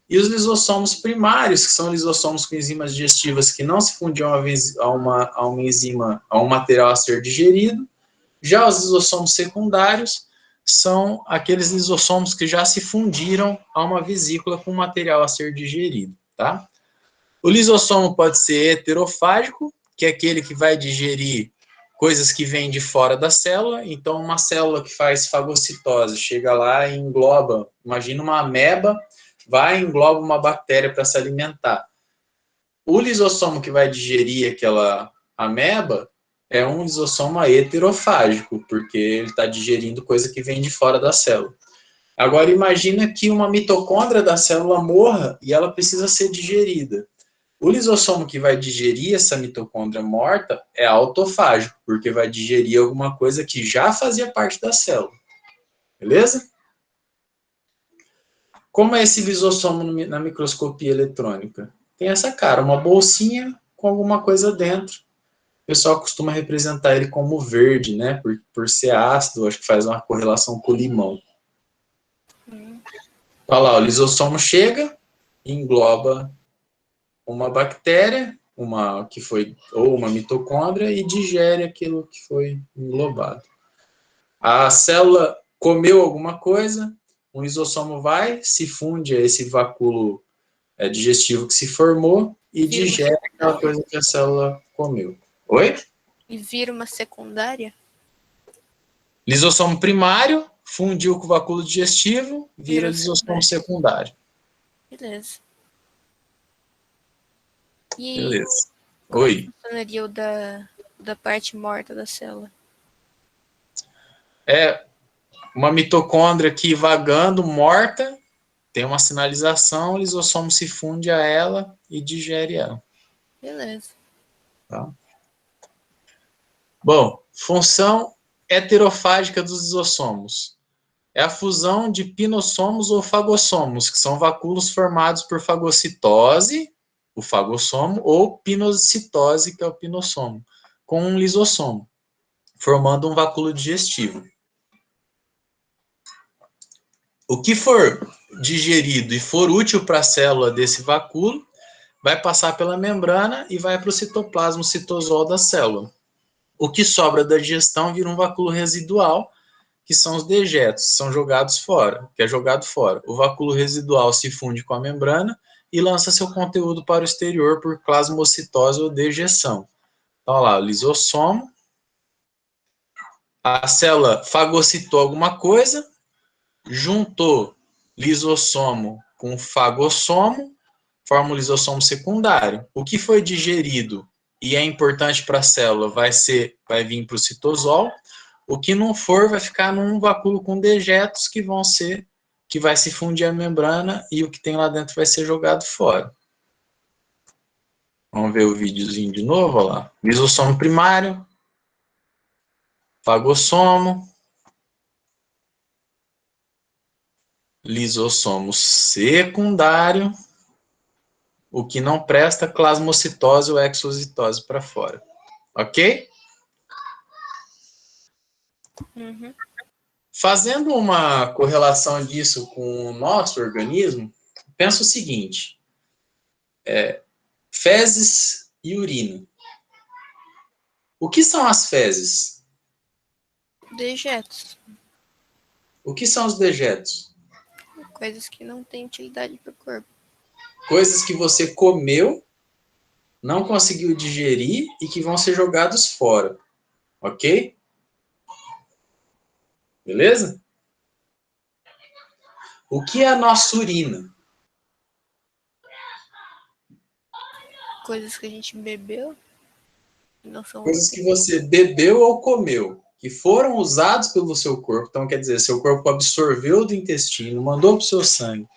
e os lisossomos primários, que são lisossomos com enzimas digestivas que não se fundiam a uma enzima, a um material a ser digerido. Já os lisossomos secundários são aqueles lisossomos que já se fundiram a uma vesícula com material a ser digerido, tá? O lisossomo pode ser heterofágico, que é aquele que vai digerir coisas que vêm de fora da célula. Então, uma célula que faz fagocitose chega lá e engloba, imagina uma ameba, vai e engloba uma bactéria para se alimentar. O lisossomo que vai digerir aquela ameba é um lisossomo heterofágico, porque ele está digerindo coisa que vem de fora da célula. Agora, imagina que uma mitocôndria da célula morra e ela precisa ser digerida. O lisossomo que vai digerir essa mitocôndria morta é autofágico, porque vai digerir alguma coisa que já fazia parte da célula. Beleza? Como é esse lisossomo na microscopia eletrônica? Tem essa cara, uma bolsinha com alguma coisa dentro. O pessoal costuma representar ele como verde, né? Por ser ácido, acho que faz uma correlação com o limão. Olha lá, o lisossomo chega e engloba uma bactéria, ou uma mitocôndria, e digere aquilo que foi englobado. A célula comeu alguma coisa, o lisossomo vai, se funde a esse vacúolo digestivo que se formou e digere aquela coisa que a célula comeu. Oi? E vira uma secundária? Lisossomo primário, fundiu com o vacúolo digestivo, vira lisossomo secundário. Beleza. E Beleza. como Oi. funcionaria o da parte morta da célula? É uma mitocôndria aqui vagando, morta, tem uma sinalização, o lisossomo se funde a ela e digere ela. Beleza. Tá? Bom, função heterofágica dos lisossomos. É a fusão de pinossomos ou fagossomos, que são vacúolos formados por fagocitose, o fagossomo, ou pinocitose, que é o pinossomo, com um lisossomo, formando um vacúolo digestivo. O que for digerido e for útil para a célula desse vacúolo, vai passar pela membrana e vai para o citoplasma, o citosol da célula. O que sobra da digestão vira um vacúolo residual, que são os dejetos, são jogados fora, que é jogado fora. O vacúolo residual se funde com a membrana e lança seu conteúdo para o exterior por plasmocitose ou dejeção. Então, olha lá, o lisossomo, a célula fagocitou alguma coisa, juntou lisossomo com fagossomo, forma um lisossomo secundário. O que foi digerido e é importante para a célula vai vir para o citosol. O que não for vai ficar num vacúolo com dejetos que vai se fundir a membrana e o que tem lá dentro vai ser jogado fora. Vamos ver o videozinho de novo, olha lá. Lisossomo primário, fagossomo, lisossomo secundário, o que não presta, plasmocitose ou exocitose para fora. Ok? Uhum. Fazendo uma correlação disso com o nosso organismo, pensa o seguinte, fezes e urina. O que são as fezes? Dejetos. O que são os dejetos? Coisas que não têm utilidade para o corpo. Coisas que você comeu, não conseguiu digerir e que vão ser jogados fora. Ok? Beleza? O que é a nossa urina? Coisas que a gente bebeu. Que não são Coisas que você bebeu ou comeu, que foram usados pelo seu corpo. Então, quer dizer, seu corpo absorveu do intestino, mandou para o seu sangue,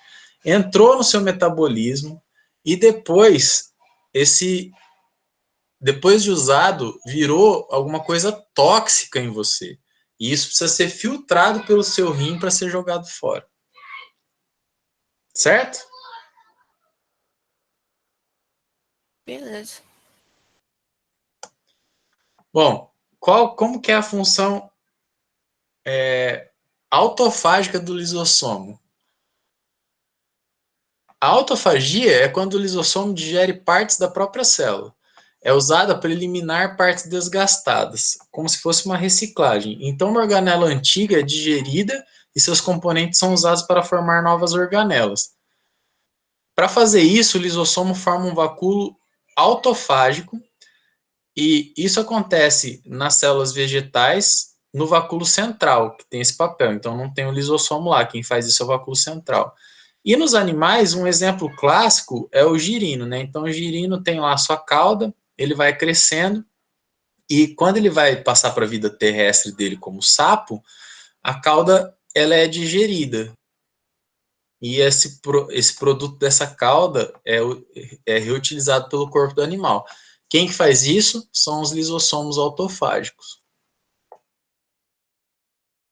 entrou no seu metabolismo e depois esse depois de usado, virou alguma coisa tóxica em você. E isso precisa ser filtrado pelo seu rim para ser jogado fora. Certo? Beleza. Bom, como que é a função autofágica do lisossomo? A autofagia é quando o lisossomo digere partes da própria célula. É usada para eliminar partes desgastadas, como se fosse uma reciclagem. Então, uma organela antiga é digerida e seus componentes são usados para formar novas organelas. Para fazer isso, o lisossomo forma um vacúolo autofágico, e isso acontece nas células vegetais, no vacúolo central, que tem esse papel. Então, não tem o lisossomo lá, quem faz isso é o vacúolo central. E nos animais, um exemplo clássico é o girino, né? Então, o girino tem lá a sua cauda, ele vai crescendo, e quando ele vai passar para a vida terrestre dele como sapo, a cauda ela é digerida. E esse produto dessa cauda é reutilizado pelo corpo do animal. Quem que faz isso são os lisossomos autofágicos.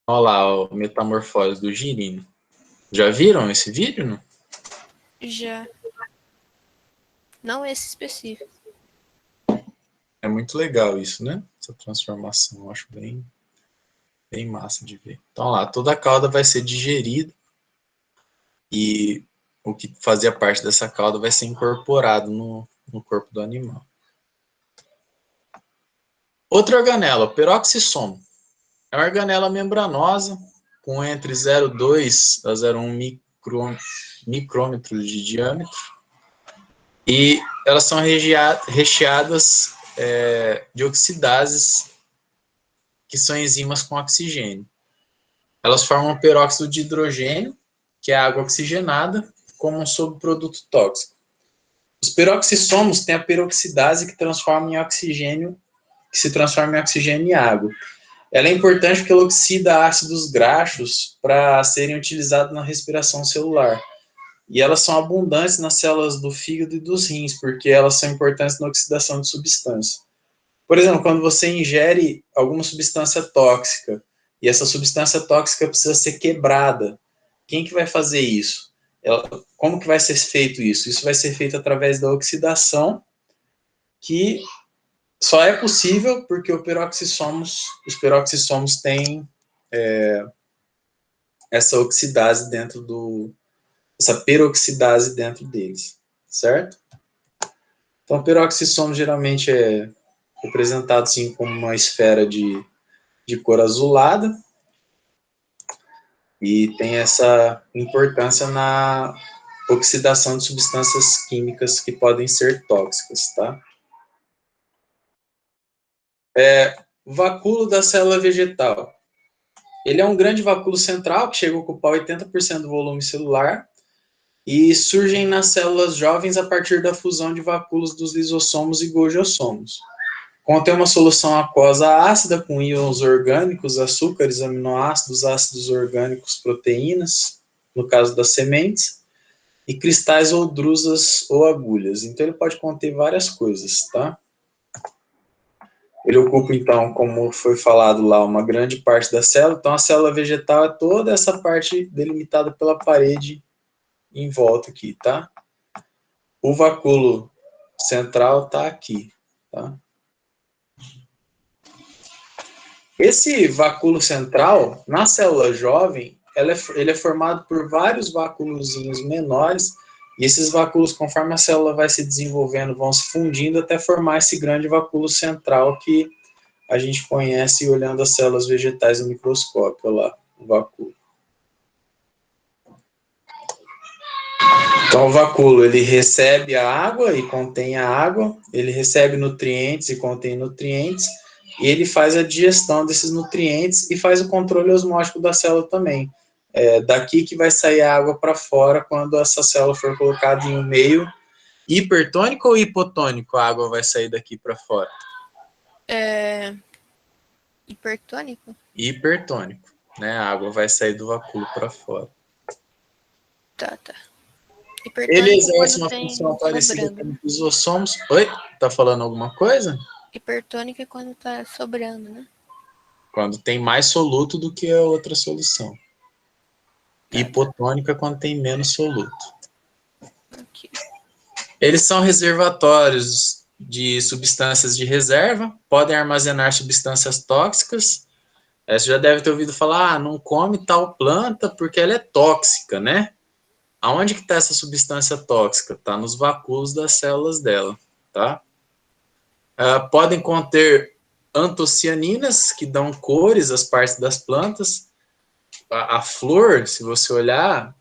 Olha lá, o metamorfose do girino. Já viram esse vídeo? Não? Já. Não esse específico. É muito legal isso, né? Essa transformação, eu acho bem massa de ver. Então lá, toda a cauda vai ser digerida e o que fazia parte dessa cauda vai ser incorporado no corpo do animal. Outra organela, o peroxissomo. É uma organela membranosa com entre 0,2 a 0,1 micrômetros de diâmetro, e elas são recheadas de oxidases, que são enzimas com oxigênio. Elas formam peróxido de hidrogênio, que é água oxigenada, como um subproduto tóxico. Os peroxissomos têm a peroxidase que se transforma em oxigênio e água. Ela é importante porque ela oxida ácidos graxos para serem utilizados na respiração celular. E elas são abundantes nas células do fígado e dos rins, porque elas são importantes na oxidação de substâncias. Por exemplo, quando você ingere alguma substância tóxica, e essa substância tóxica precisa ser quebrada, quem que vai fazer isso? Como que vai ser feito isso? Isso vai ser feito através da oxidação, que só é possível porque os peroxissomos têm essa oxidase essa peroxidase dentro deles, certo? Então, o peroxissomo geralmente é representado assim como uma esfera de cor azulada e tem essa importância na oxidação de substâncias químicas que podem ser tóxicas, tá? O vacúolo da célula vegetal. Ele é um grande vacúolo central que chega a ocupar 80% do volume celular e surgem nas células jovens a partir da fusão de vacúolos dos lisossomos e golgiossomos. Contém uma solução aquosa ácida com íons orgânicos, açúcares, aminoácidos, ácidos orgânicos, proteínas, no caso das sementes, e cristais ou drusas ou agulhas. Então ele pode conter várias coisas, tá? Ele ocupa, então, como foi falado lá, uma grande parte da célula. Então, a célula vegetal é toda essa parte delimitada pela parede em volta aqui, tá? O vacúolo central tá aqui, tá? Esse vacúolo central, na célula jovem, ele é formado por vários vacúolozinhos menores, e esses vacúolos, conforme a célula vai se desenvolvendo, vão se fundindo até formar esse grande vacúolo central que a gente conhece olhando as células vegetais no microscópio, olha lá, o vacúolo. Então, o vacúolo, ele recebe a água e contém a água, ele recebe nutrientes e contém nutrientes, e ele faz a digestão desses nutrientes e faz o controle osmótico da célula também. É daqui que vai sair a água para fora quando essa célula for colocada em um meio hipertônico ou hipotônico, a água vai sair daqui para fora? Hipertônico? Hipertônico, né? A água vai sair do vacúolo para fora. Tá. Ele Hipertônico exerce quando uma tem função parecida com sobrando. os lisossomos. Oi? Tá falando alguma coisa? Hipertônico é quando tá sobrando, né? Quando tem mais soluto do que a outra solução. Tá. Hipotônica quando tem menos soluto. Aqui. Eles são reservatórios de substâncias de reserva, podem armazenar substâncias tóxicas. Você já deve ter ouvido falar, não come tal planta porque ela é tóxica, né? Aonde que está essa substância tóxica? Está nos vacúolos das células dela, tá? Podem conter antocianinas, que dão cores às partes das plantas. A flor, se você olhar,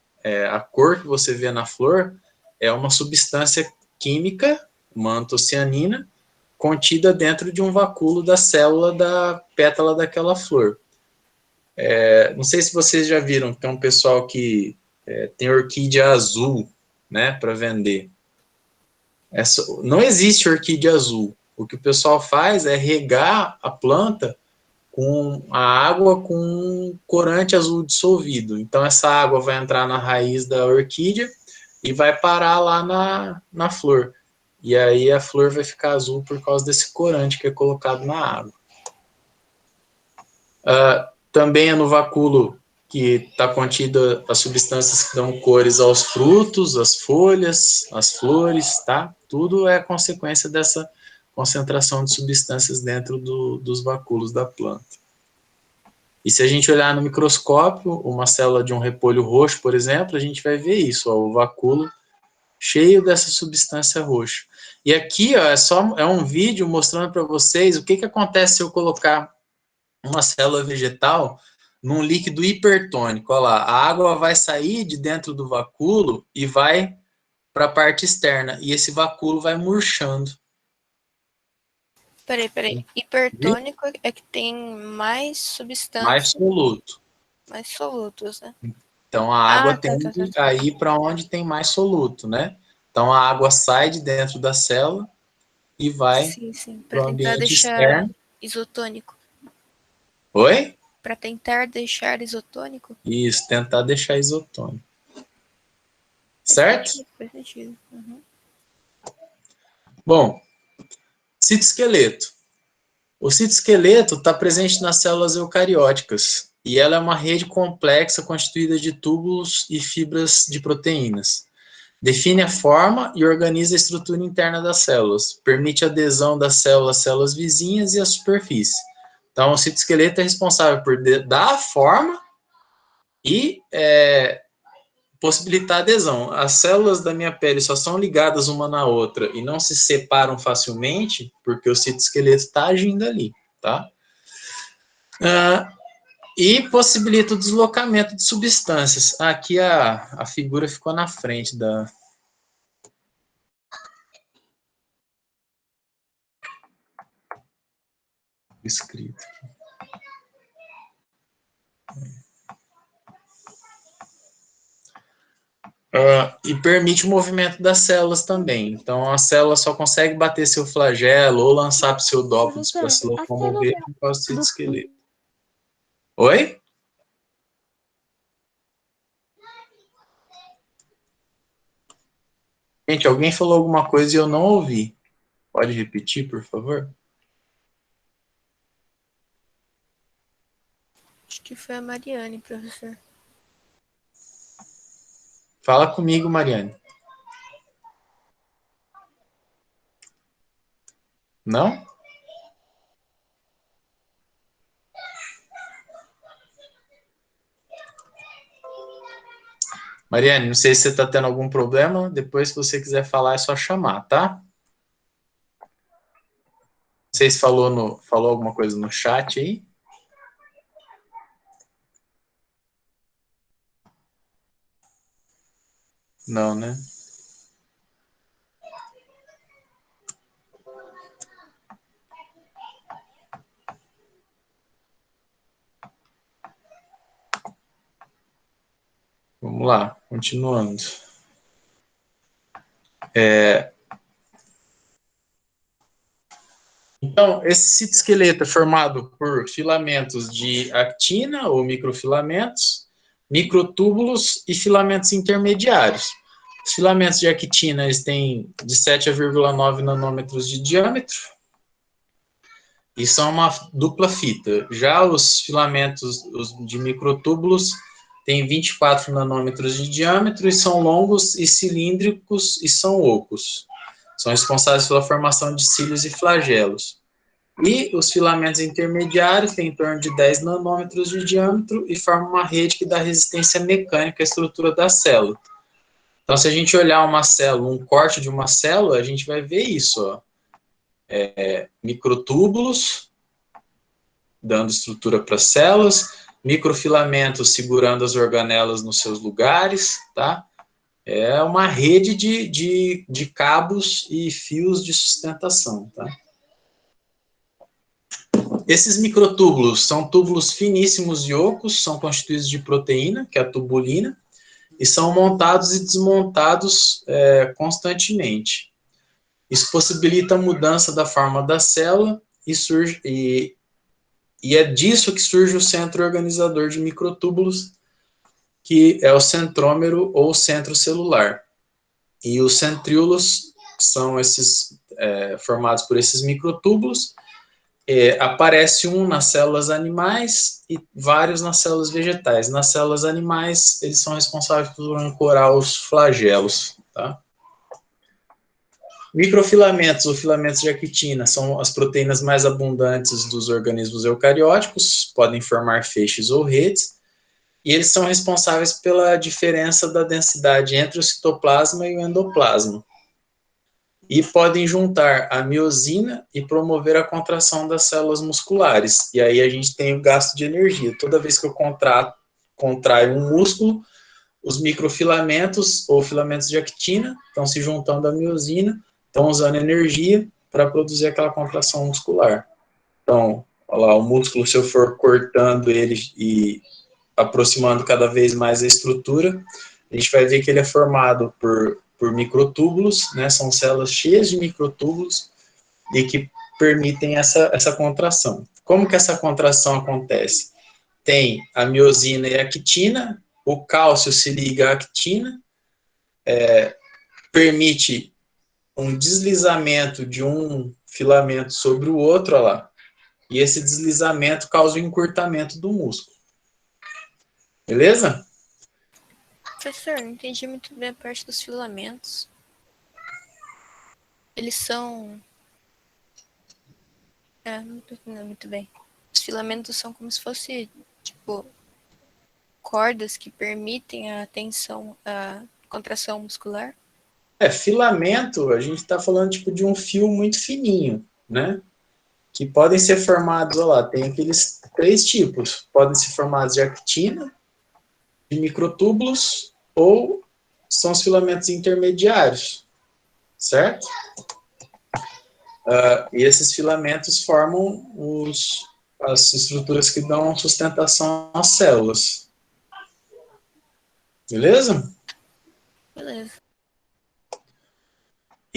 a cor que você vê na flor é uma substância química, uma antocianina, contida dentro de um vacúolo da célula da pétala daquela flor. Não sei se vocês já viram, tem um pessoal que tem orquídea azul, né, para vender. Não existe orquídea azul. O que o pessoal faz é regar a planta com a água com corante azul dissolvido. Então, essa água vai entrar na raiz da orquídea e vai parar lá na flor. E aí a flor vai ficar azul por causa desse corante que é colocado na água. Também é no vacúolo que está contida as substâncias que dão cores aos frutos, às folhas, às flores, tá? Tudo é consequência dessa concentração de substâncias dentro dos vacúolos da planta. E se a gente olhar no microscópio, uma célula de um repolho roxo, por exemplo, a gente vai ver isso, ó, o vacúolo cheio dessa substância roxa. E aqui, ó, é um vídeo mostrando para vocês o que acontece se eu colocar uma célula vegetal num líquido hipertônico. Olha lá, a água vai sair de dentro do vacúolo e vai para a parte externa, e esse vacúolo vai murchando. Peraí. Hipertônico é que tem mais substância. Mais soluto. Mais solutos, né? Então, a água tende a ir para onde tem mais soluto, né? Então, a água sai de dentro da célula e vai para o ambiente externo. Isotônico. Oi? Para tentar deixar isotônico? Isso, tentar deixar isotônico. Certo? Faz sentido. Uhum. Bom, citoesqueleto. O citoesqueleto está presente nas células eucarióticas e ela é uma rede complexa constituída de túbulos e fibras de proteínas. Define a forma e organiza a estrutura interna das células. Permite a adesão das células às células vizinhas e à superfície. Então, o citoesqueleto é responsável por dar a forma e possibilitar a adesão. As células da minha pele só são ligadas uma na outra e não se separam facilmente porque o citoesqueleto está agindo ali, tá? E possibilita o deslocamento de substâncias. Aqui a figura ficou na frente da... escrito. E permite o movimento das células também. Então, a célula só consegue bater seu flagelo ou lançar pseudópodos para se locomover por causa do citoesqueleto. Oi? Gente, alguém falou alguma coisa e eu não ouvi. Pode repetir, por favor? Acho que foi a Mariane, professor. Fala comigo, Mariane. Não? Mariane, não sei se você está tendo algum problema. Depois, se você quiser falar, é só chamar, tá? Não sei se falou alguma coisa no chat aí. Não, né? Vamos lá, continuando. Então, esse citoesqueleto é formado por filamentos de actina ou microfilamentos, microtúbulos e filamentos intermediários. Os filamentos de actina, eles têm de 7,9 nanômetros de diâmetro e são uma dupla fita. Já os filamentos de microtúbulos têm 24 nanômetros de diâmetro e são longos e cilíndricos e são ocos. São responsáveis pela formação de cílios e flagelos. E os filamentos intermediários têm em torno de 10 nanômetros de diâmetro e formam uma rede que dá resistência mecânica à estrutura da célula. Então, se a gente olhar uma célula, um corte de uma célula, a gente vai ver isso, ó. Microtúbulos, dando estrutura para as células, microfilamentos segurando as organelas nos seus lugares, tá? É uma rede de cabos e fios de sustentação, tá? Esses microtúbulos são túbulos finíssimos e ocos, são constituídos de proteína, que é a tubulina, e são montados e desmontados constantemente. Isso possibilita a mudança da forma da célula e é disso que surge o centro organizador de microtúbulos, que é o centrômero ou centro celular. E os centríolos são esses formados por esses microtúbulos. Aparece um nas células animais e vários nas células vegetais. Nas células animais, eles são responsáveis por ancorar os flagelos, tá? Microfilamentos ou filamentos de actina são as proteínas mais abundantes dos organismos eucarióticos, podem formar feixes ou redes, e eles são responsáveis pela diferença da densidade entre o citoplasma e o endoplasma. E podem juntar a miosina e promover a contração das células musculares. E aí a gente tem o gasto de energia. Toda vez que eu contraio um músculo, os microfilamentos ou filamentos de actina estão se juntando à miosina, estão usando energia para produzir aquela contração muscular. Então, olha lá, o músculo, se eu for cortando ele e aproximando cada vez mais a estrutura, a gente vai ver que ele é formado por microtúbulos, né? São células cheias de microtúbulos e que permitem essa contração. Como que essa contração acontece? Tem a miosina e a actina, o cálcio se liga à actina, permite um deslizamento de um filamento sobre o outro, olha lá, e esse deslizamento causa o encurtamento do músculo. Beleza? Professor, não entendi muito bem a parte dos filamentos. Eles são... não tô entendendo muito bem. Os filamentos são como se fosse, tipo, cordas que permitem a tensão, a contração muscular? Filamento, a gente está falando tipo de um fio muito fininho, né? Que podem ser formados, olha lá, tem aqueles 3 tipos. Podem ser formados de actina, de microtúbulos, ou são os filamentos intermediários, certo? E esses filamentos formam as estruturas que dão sustentação às células. Beleza? Beleza.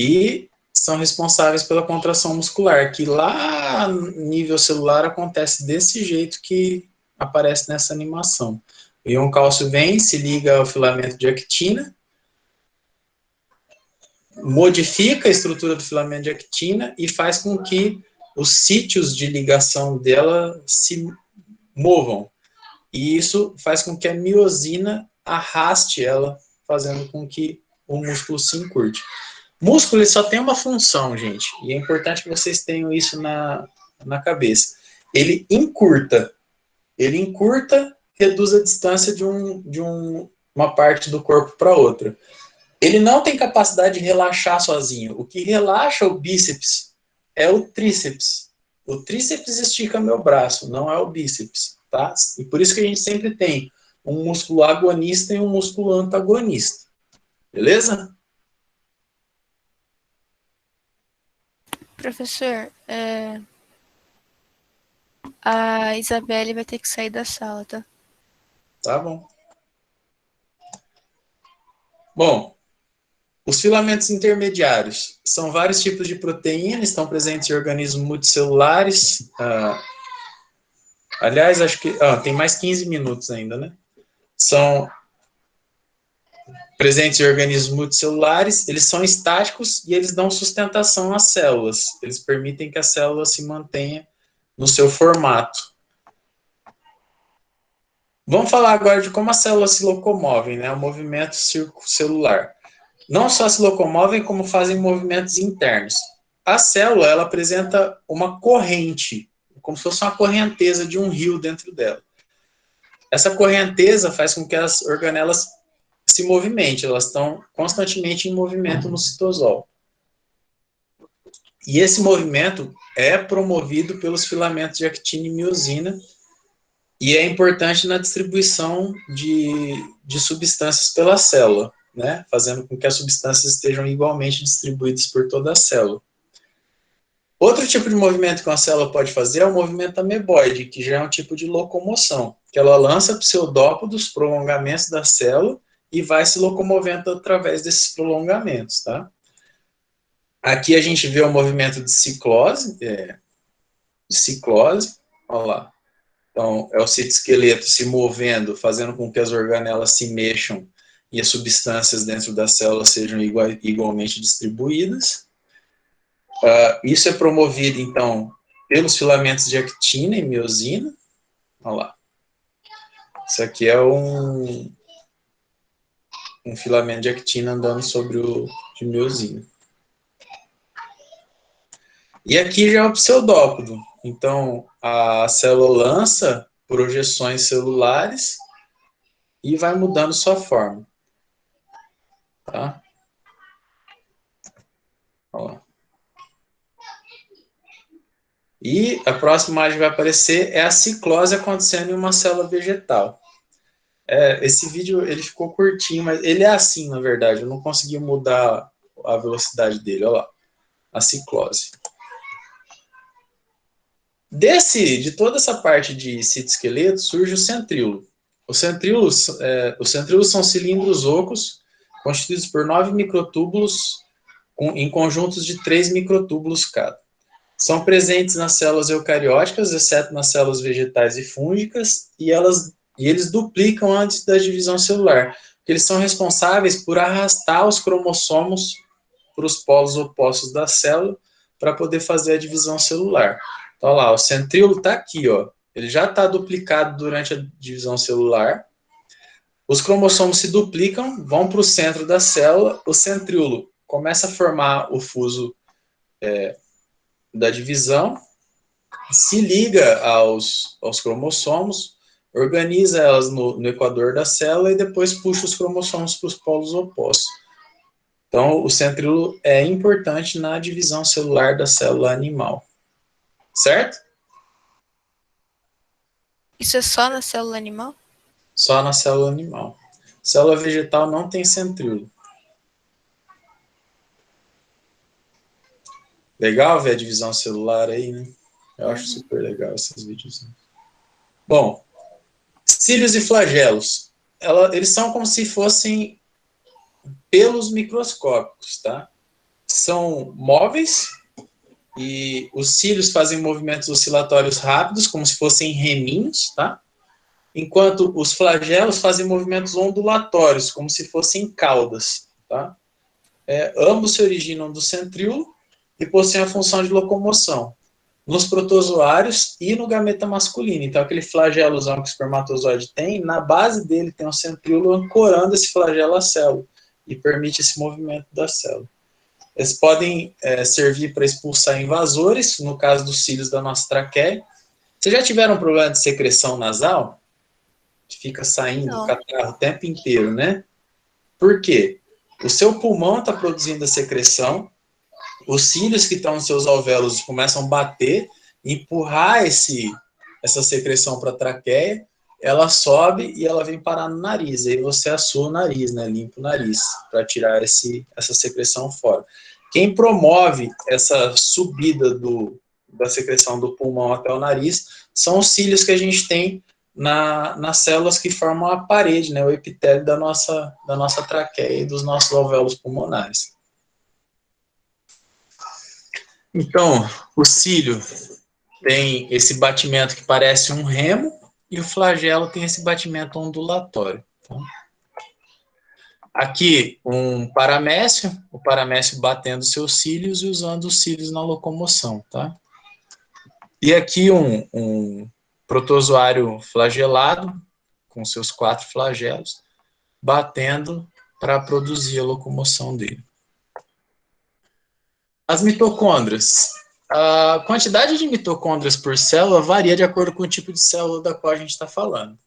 E são responsáveis pela contração muscular, que lá no nível celular acontece desse jeito que aparece nessa animação. O íon cálcio vem, se liga ao filamento de actina, modifica a estrutura do filamento de actina e faz com que os sítios de ligação dela se movam. E isso faz com que a miosina arraste ela, fazendo com que o músculo se encurte. Músculo ele só tem uma função, gente, e é importante que vocês tenham isso na cabeça. Ele encurta, reduz a distância de uma parte do corpo para outra. Ele não tem capacidade de relaxar sozinho. O que relaxa o bíceps é o tríceps. O tríceps estica meu braço, não é o bíceps, tá? E por isso que a gente sempre tem um músculo agonista e um músculo antagonista. Beleza? Professor, a Isabelle vai ter que sair da sala, tá? Tá bom. Bom, os filamentos intermediários são vários tipos de proteína, estão presentes em organismos multicelulares. Aliás, acho que tem mais 15 minutos ainda, né? São presentes em organismos multicelulares, eles são estáticos e eles dão sustentação às células. Eles permitem que a célula se mantenha no seu formato. Vamos falar agora de como as células se locomovem, né? O movimento circuncelular. Não só se locomovem, como fazem movimentos internos. A célula, ela apresenta uma corrente, como se fosse uma correnteza de um rio dentro dela. Essa correnteza faz com que as organelas se movimentem, elas estão constantemente em movimento no citosol. E esse movimento é promovido pelos filamentos de actina e miosina, e é importante na distribuição de substâncias pela célula, né? Fazendo com que as substâncias estejam igualmente distribuídas por toda a célula. Outro tipo de movimento que uma célula pode fazer é o movimento ameboide, que já é um tipo de locomoção, que ela lança pseudópodos, prolongamentos da célula, e vai se locomovendo através desses prolongamentos, tá? Aqui a gente vê o movimento de ciclose, olha lá. Então, é o citoesqueleto se movendo, fazendo com que as organelas se mexam e as substâncias dentro da célula sejam igualmente distribuídas. Isso é promovido, então, pelos filamentos de actina e miosina. Olha lá. Isso aqui é um filamento de actina andando sobre o de miosina. E aqui já é o pseudópodo. Então, a célula lança projeções celulares e vai mudando sua forma. Tá? Ó. E a próxima imagem que vai aparecer é a ciclose acontecendo em uma célula vegetal. Esse vídeo ele ficou curtinho, mas ele é assim, na verdade. Eu não consegui mudar a velocidade dele. Olha lá. A ciclose. De toda essa parte de citoesqueleto surge o centríolo. Os centríolos são cilindros ocos constituídos por 9 microtúbulos em conjuntos de 3 microtúbulos cada. São presentes nas células eucarióticas, exceto nas células vegetais e fúngicas, e eles duplicam antes da divisão celular, porque eles são responsáveis por arrastar os cromossomos para os polos opostos da célula para poder fazer a divisão celular. Então, olha lá, o centríolo está aqui, ó. Ele já está duplicado durante a divisão celular. Os cromossomos se duplicam, vão para o centro da célula, o centríolo começa a formar o fuso da divisão, se liga aos cromossomos, organiza elas no equador da célula e depois puxa os cromossomos para os polos opostos. Então, o centríolo é importante na divisão celular da célula animal. Certo? Isso é só na célula animal? Só na célula animal. Célula vegetal não tem centríolo. Legal ver a divisão celular aí, né? Eu acho super legal esses vídeos. Bom, cílios e flagelos. Eles são como se fossem pelos microscópicos, tá? São móveis e os cílios fazem movimentos oscilatórios rápidos, como se fossem reminhos, tá? Enquanto os flagelos fazem movimentos ondulatórios, como se fossem caudas, tá? Ambos se originam do centríolo e possuem a função de locomoção nos protozoários e no gameta masculino. Então, aquele flagelozão que o espermatozoide tem, na base dele tem um centríolo ancorando esse flagelo à célula e permite esse movimento da célula. Eles podem servir para expulsar invasores, no caso dos cílios da nossa traqueia. Vocês já tiveram um problema de secreção nasal? Que fica saindo catarro o tempo inteiro, né? Por quê? O seu pulmão está produzindo a secreção, os cílios que estão nos seus alvéolos começam a bater, empurrar essa secreção para a traqueia, ela sobe e ela vem parar no nariz. Aí você assua o nariz, né? Limpa o nariz para tirar essa secreção fora. Quem promove essa subida da secreção do pulmão até o nariz são os cílios que a gente tem nas células que formam a parede, né? O epitélio da nossa traqueia e dos nossos alvéolos pulmonares. Então, o cílio tem esse batimento que parece um remo e o flagelo tem esse batimento ondulatório. Tá? Aqui, um paramécio, o paramécio batendo seus cílios e usando os cílios na locomoção, tá? E aqui um protozoário flagelado, com seus 4 flagelos, batendo para produzir a locomoção dele. As mitocôndrias. A quantidade de mitocôndrias por célula varia de acordo com o tipo de célula da qual a gente está falando.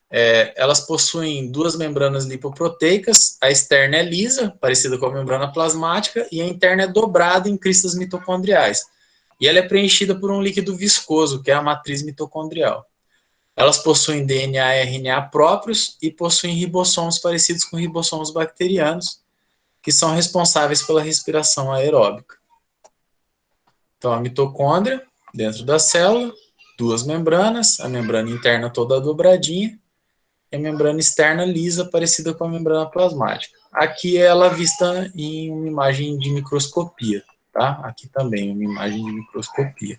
Elas possuem 2 membranas lipoproteicas, a externa é lisa, parecida com a membrana plasmática, e a interna é dobrada em cristas mitocondriais. E ela é preenchida por um líquido viscoso, que é a matriz mitocondrial. Elas possuem DNA e RNA próprios e possuem ribossomos parecidos com ribossomos bacterianos, que são responsáveis pela respiração aeróbica. Então, a mitocôndria, dentro da célula, 2 membranas, a membrana interna toda dobradinha, e a membrana externa lisa, parecida com a membrana plasmática. Aqui ela é vista em uma imagem de microscopia, tá? Aqui também, uma imagem de microscopia.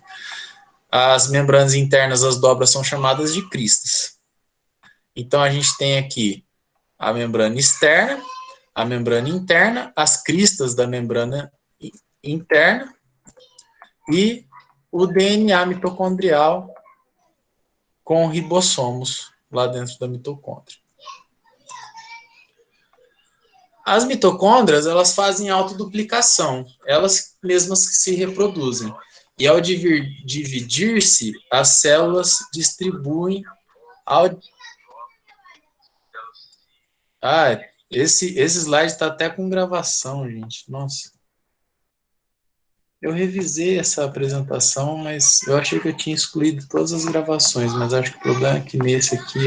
As membranas internas, as dobras são chamadas de cristas. Então, a gente tem aqui a membrana externa, a membrana interna, as cristas da membrana interna e o DNA mitocondrial com ribossomos lá dentro da mitocôndria. As mitocôndrias, elas fazem autoduplicação, elas mesmas que se reproduzem. E ao dividir-se, as células distribuem esse slide está até com gravação, gente. Nossa. Eu revisei essa apresentação, mas eu achei que eu tinha excluído todas as gravações, mas acho que o problema é que nesse aqui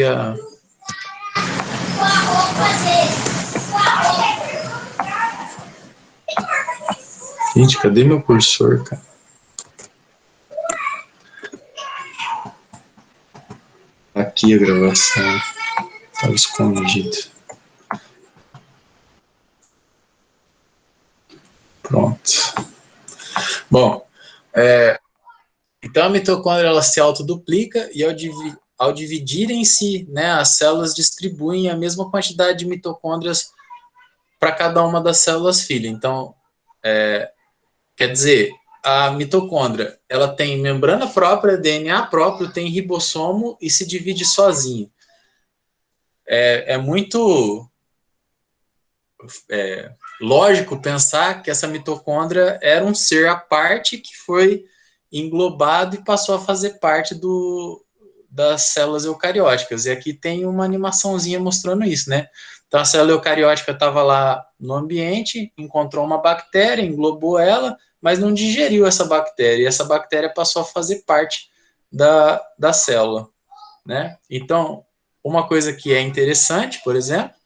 Gente, cadê meu cursor, cara? Aqui a gravação. Estava escondido. Pronto. Bom, então a mitocôndria ela se autoduplica e ao dividirem-se, né, as células distribuem a mesma quantidade de mitocôndrias para cada uma das células filha. Então, quer dizer, a mitocôndria ela tem membrana própria, DNA próprio, tem ribossomo e se divide sozinha. É muito lógico pensar que essa mitocôndria era um ser à parte que foi englobado e passou a fazer parte das células eucarióticas. E aqui tem uma animaçãozinha mostrando isso, né? Então, a célula eucariótica estava lá no ambiente, encontrou uma bactéria, englobou ela, mas não digeriu essa bactéria. E essa bactéria passou a fazer parte da célula, né? Então, uma coisa que é interessante, por exemplo,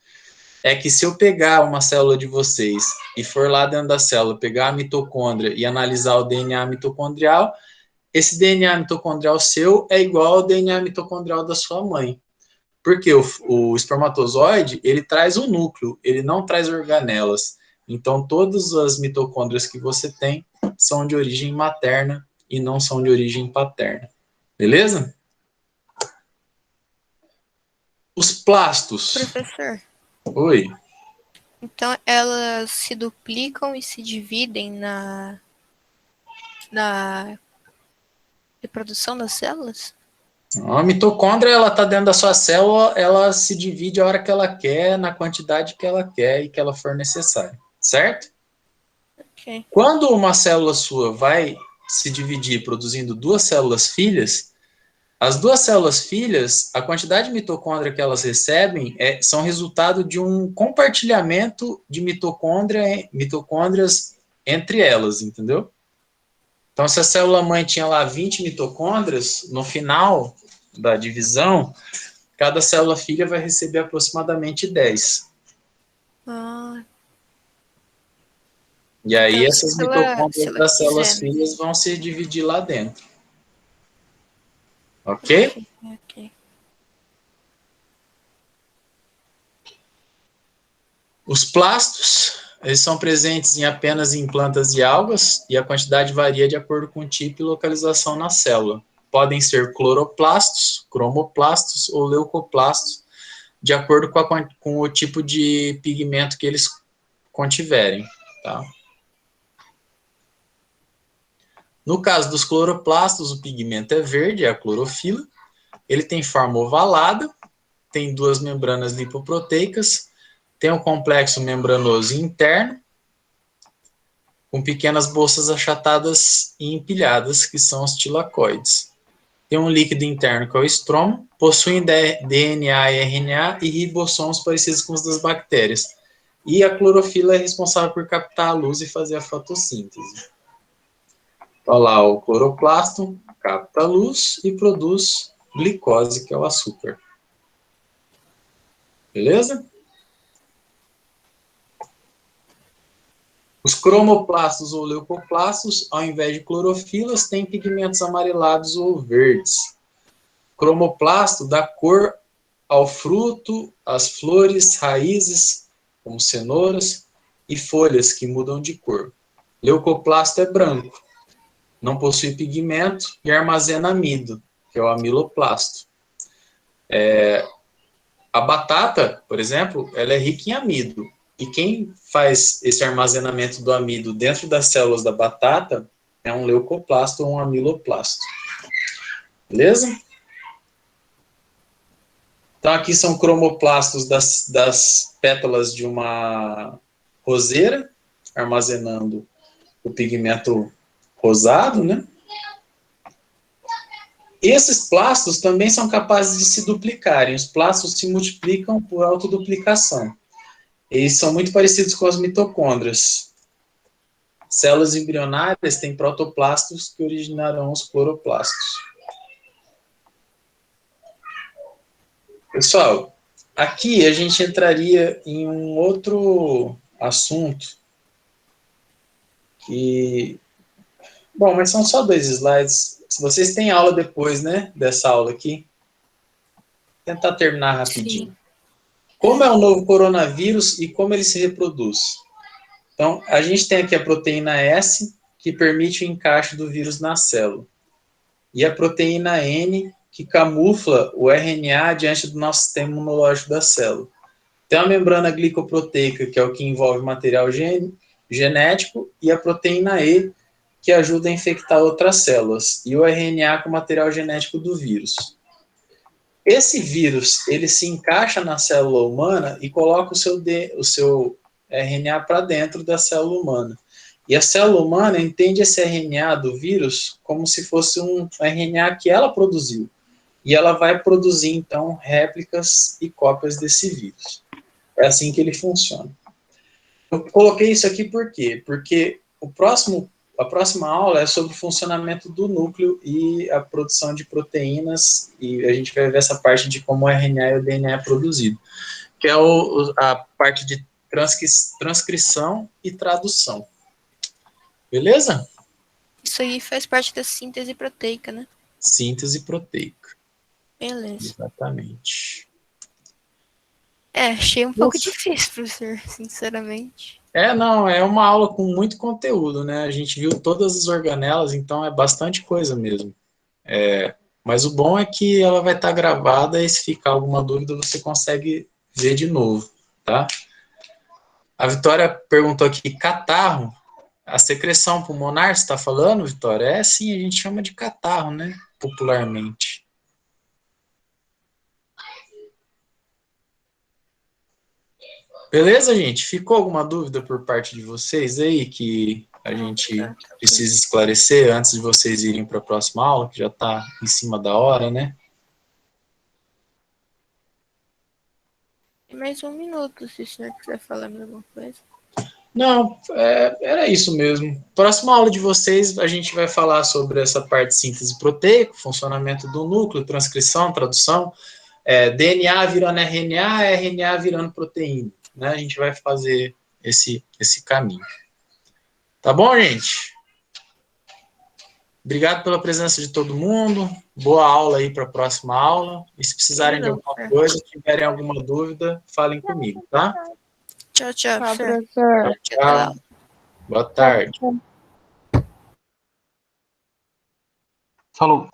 é que se eu pegar uma célula de vocês e for lá dentro da célula, pegar a mitocôndria e analisar o DNA mitocondrial, esse DNA mitocondrial seu é igual ao DNA mitocondrial da sua mãe. Porque o espermatozoide, ele traz o núcleo, ele não traz organelas. Então, todas as mitocôndrias que você tem são de origem materna e não são de origem paterna. Beleza? Os plastos. Professor, Oi. então elas se duplicam e se dividem na reprodução das células? A mitocôndria, ela está dentro da sua célula, ela se divide a hora que ela quer, na quantidade que ela quer e que ela for necessária, certo? Ok. Quando uma célula sua vai se dividir produzindo 2 células filhas, as 2 células filhas, a quantidade de mitocôndria que elas recebem são resultado de um compartilhamento de mitocôndrias entre elas, entendeu? Então, se a célula mãe tinha lá 20 mitocôndrias, no final da divisão, cada célula filha vai receber aproximadamente 10. E aí, Então, essas se ela mitocôndrias das células quiser, filhas vão se dividir lá dentro. Ok? Ok. Os plastos, eles são presentes apenas em plantas e algas, e a quantidade varia de acordo com o tipo e localização na célula. Podem ser cloroplastos, cromoplastos ou leucoplastos, de acordo com o tipo de pigmento que eles contiverem, tá? No caso dos cloroplastos, o pigmento é verde, é a clorofila. Ele tem forma ovalada, tem duas membranas lipoproteicas, tem um complexo membranoso interno, com pequenas bolsas achatadas e empilhadas, que são os tilacoides. Tem um líquido interno, que é o estromo, possuem DNA e RNA e ribossomos parecidos com os das bactérias. E a clorofila é responsável por captar a luz e fazer a fotossíntese. Olha lá, o cloroplasto capta a luz e produz glicose, que é o açúcar. Beleza? Os cromoplastos ou leucoplastos, ao invés de clorofilas, têm pigmentos amarelados ou verdes. Cromoplasto dá cor ao fruto, às flores, raízes, como cenouras, e folhas que mudam de cor. Leucoplasto é branco, não possui pigmento e armazena amido, que é o amiloplasto. A batata, por exemplo, ela é rica em amido. E quem faz esse armazenamento do amido dentro das células da batata é um leucoplasto ou um amiloplasto. Beleza? Então, aqui são cromoplastos das pétalas de uma roseira, armazenando o pigmento rosado, né? Esses plastos também são capazes de se duplicarem. Os plastos se multiplicam por autoduplicação. Eles são muito parecidos com as mitocôndrias. Células embrionárias têm protoplastos que originarão os cloroplastos. Pessoal, aqui a gente entraria em um outro assunto que... Bom, mas são só 2 slides. Se vocês têm aula depois, né, dessa aula aqui, vou tentar terminar rapidinho. Sim. Como é o novo coronavírus e como ele se reproduz? Então, a gente tem aqui a proteína S, que permite o encaixe do vírus na célula. E a proteína N, que camufla o RNA diante do nosso sistema imunológico da célula. Tem a membrana glicoproteica, que é o que envolve material genético, e a proteína E, que ajuda a infectar outras células, e o RNA com o material genético do vírus. Esse vírus, ele se encaixa na célula humana e coloca o seu RNA para dentro da célula humana. E a célula humana entende esse RNA do vírus como se fosse um RNA que ela produziu. E ela vai produzir, então, réplicas e cópias desse vírus. É assim que ele funciona. Eu coloquei isso aqui por quê? Porque a próxima aula é sobre o funcionamento do núcleo e a produção de proteínas, e a gente vai ver essa parte de como o RNA e o DNA é produzido, que é a parte de transcrição e tradução. Beleza? Isso aí faz parte da síntese proteica, né? Síntese proteica. Beleza. Exatamente. Achei um pouco difícil, professor, sinceramente. Não, é uma aula com muito conteúdo, né? A gente viu todas as organelas, então é bastante coisa mesmo. Mas o bom é que ela vai estar gravada e se ficar alguma dúvida você consegue ver de novo, tá? A Vitória perguntou aqui, catarro, a secreção pulmonar, você está falando, Vitória? Sim, a gente chama de catarro, né? Popularmente. Beleza, gente? Ficou alguma dúvida por parte de vocês aí que a gente precisa esclarecer antes de vocês irem para a próxima aula, que já está em cima da hora, né? Tem mais 1 minuto, se o senhor quiser falar mais alguma coisa. Não, era isso mesmo. Próxima aula de vocês, a gente vai falar sobre essa parte de síntese proteica, funcionamento do núcleo, transcrição, tradução, DNA virando RNA, RNA virando proteína, né? A gente vai fazer esse caminho. Tá bom, gente? Obrigado pela presença de todo mundo. Boa aula aí para a próxima aula. E se precisarem de alguma coisa, tiverem alguma dúvida, falem comigo, tá? Tchau, tchau, Tchau, professor. professor. Tchau. Boa tarde. Falou.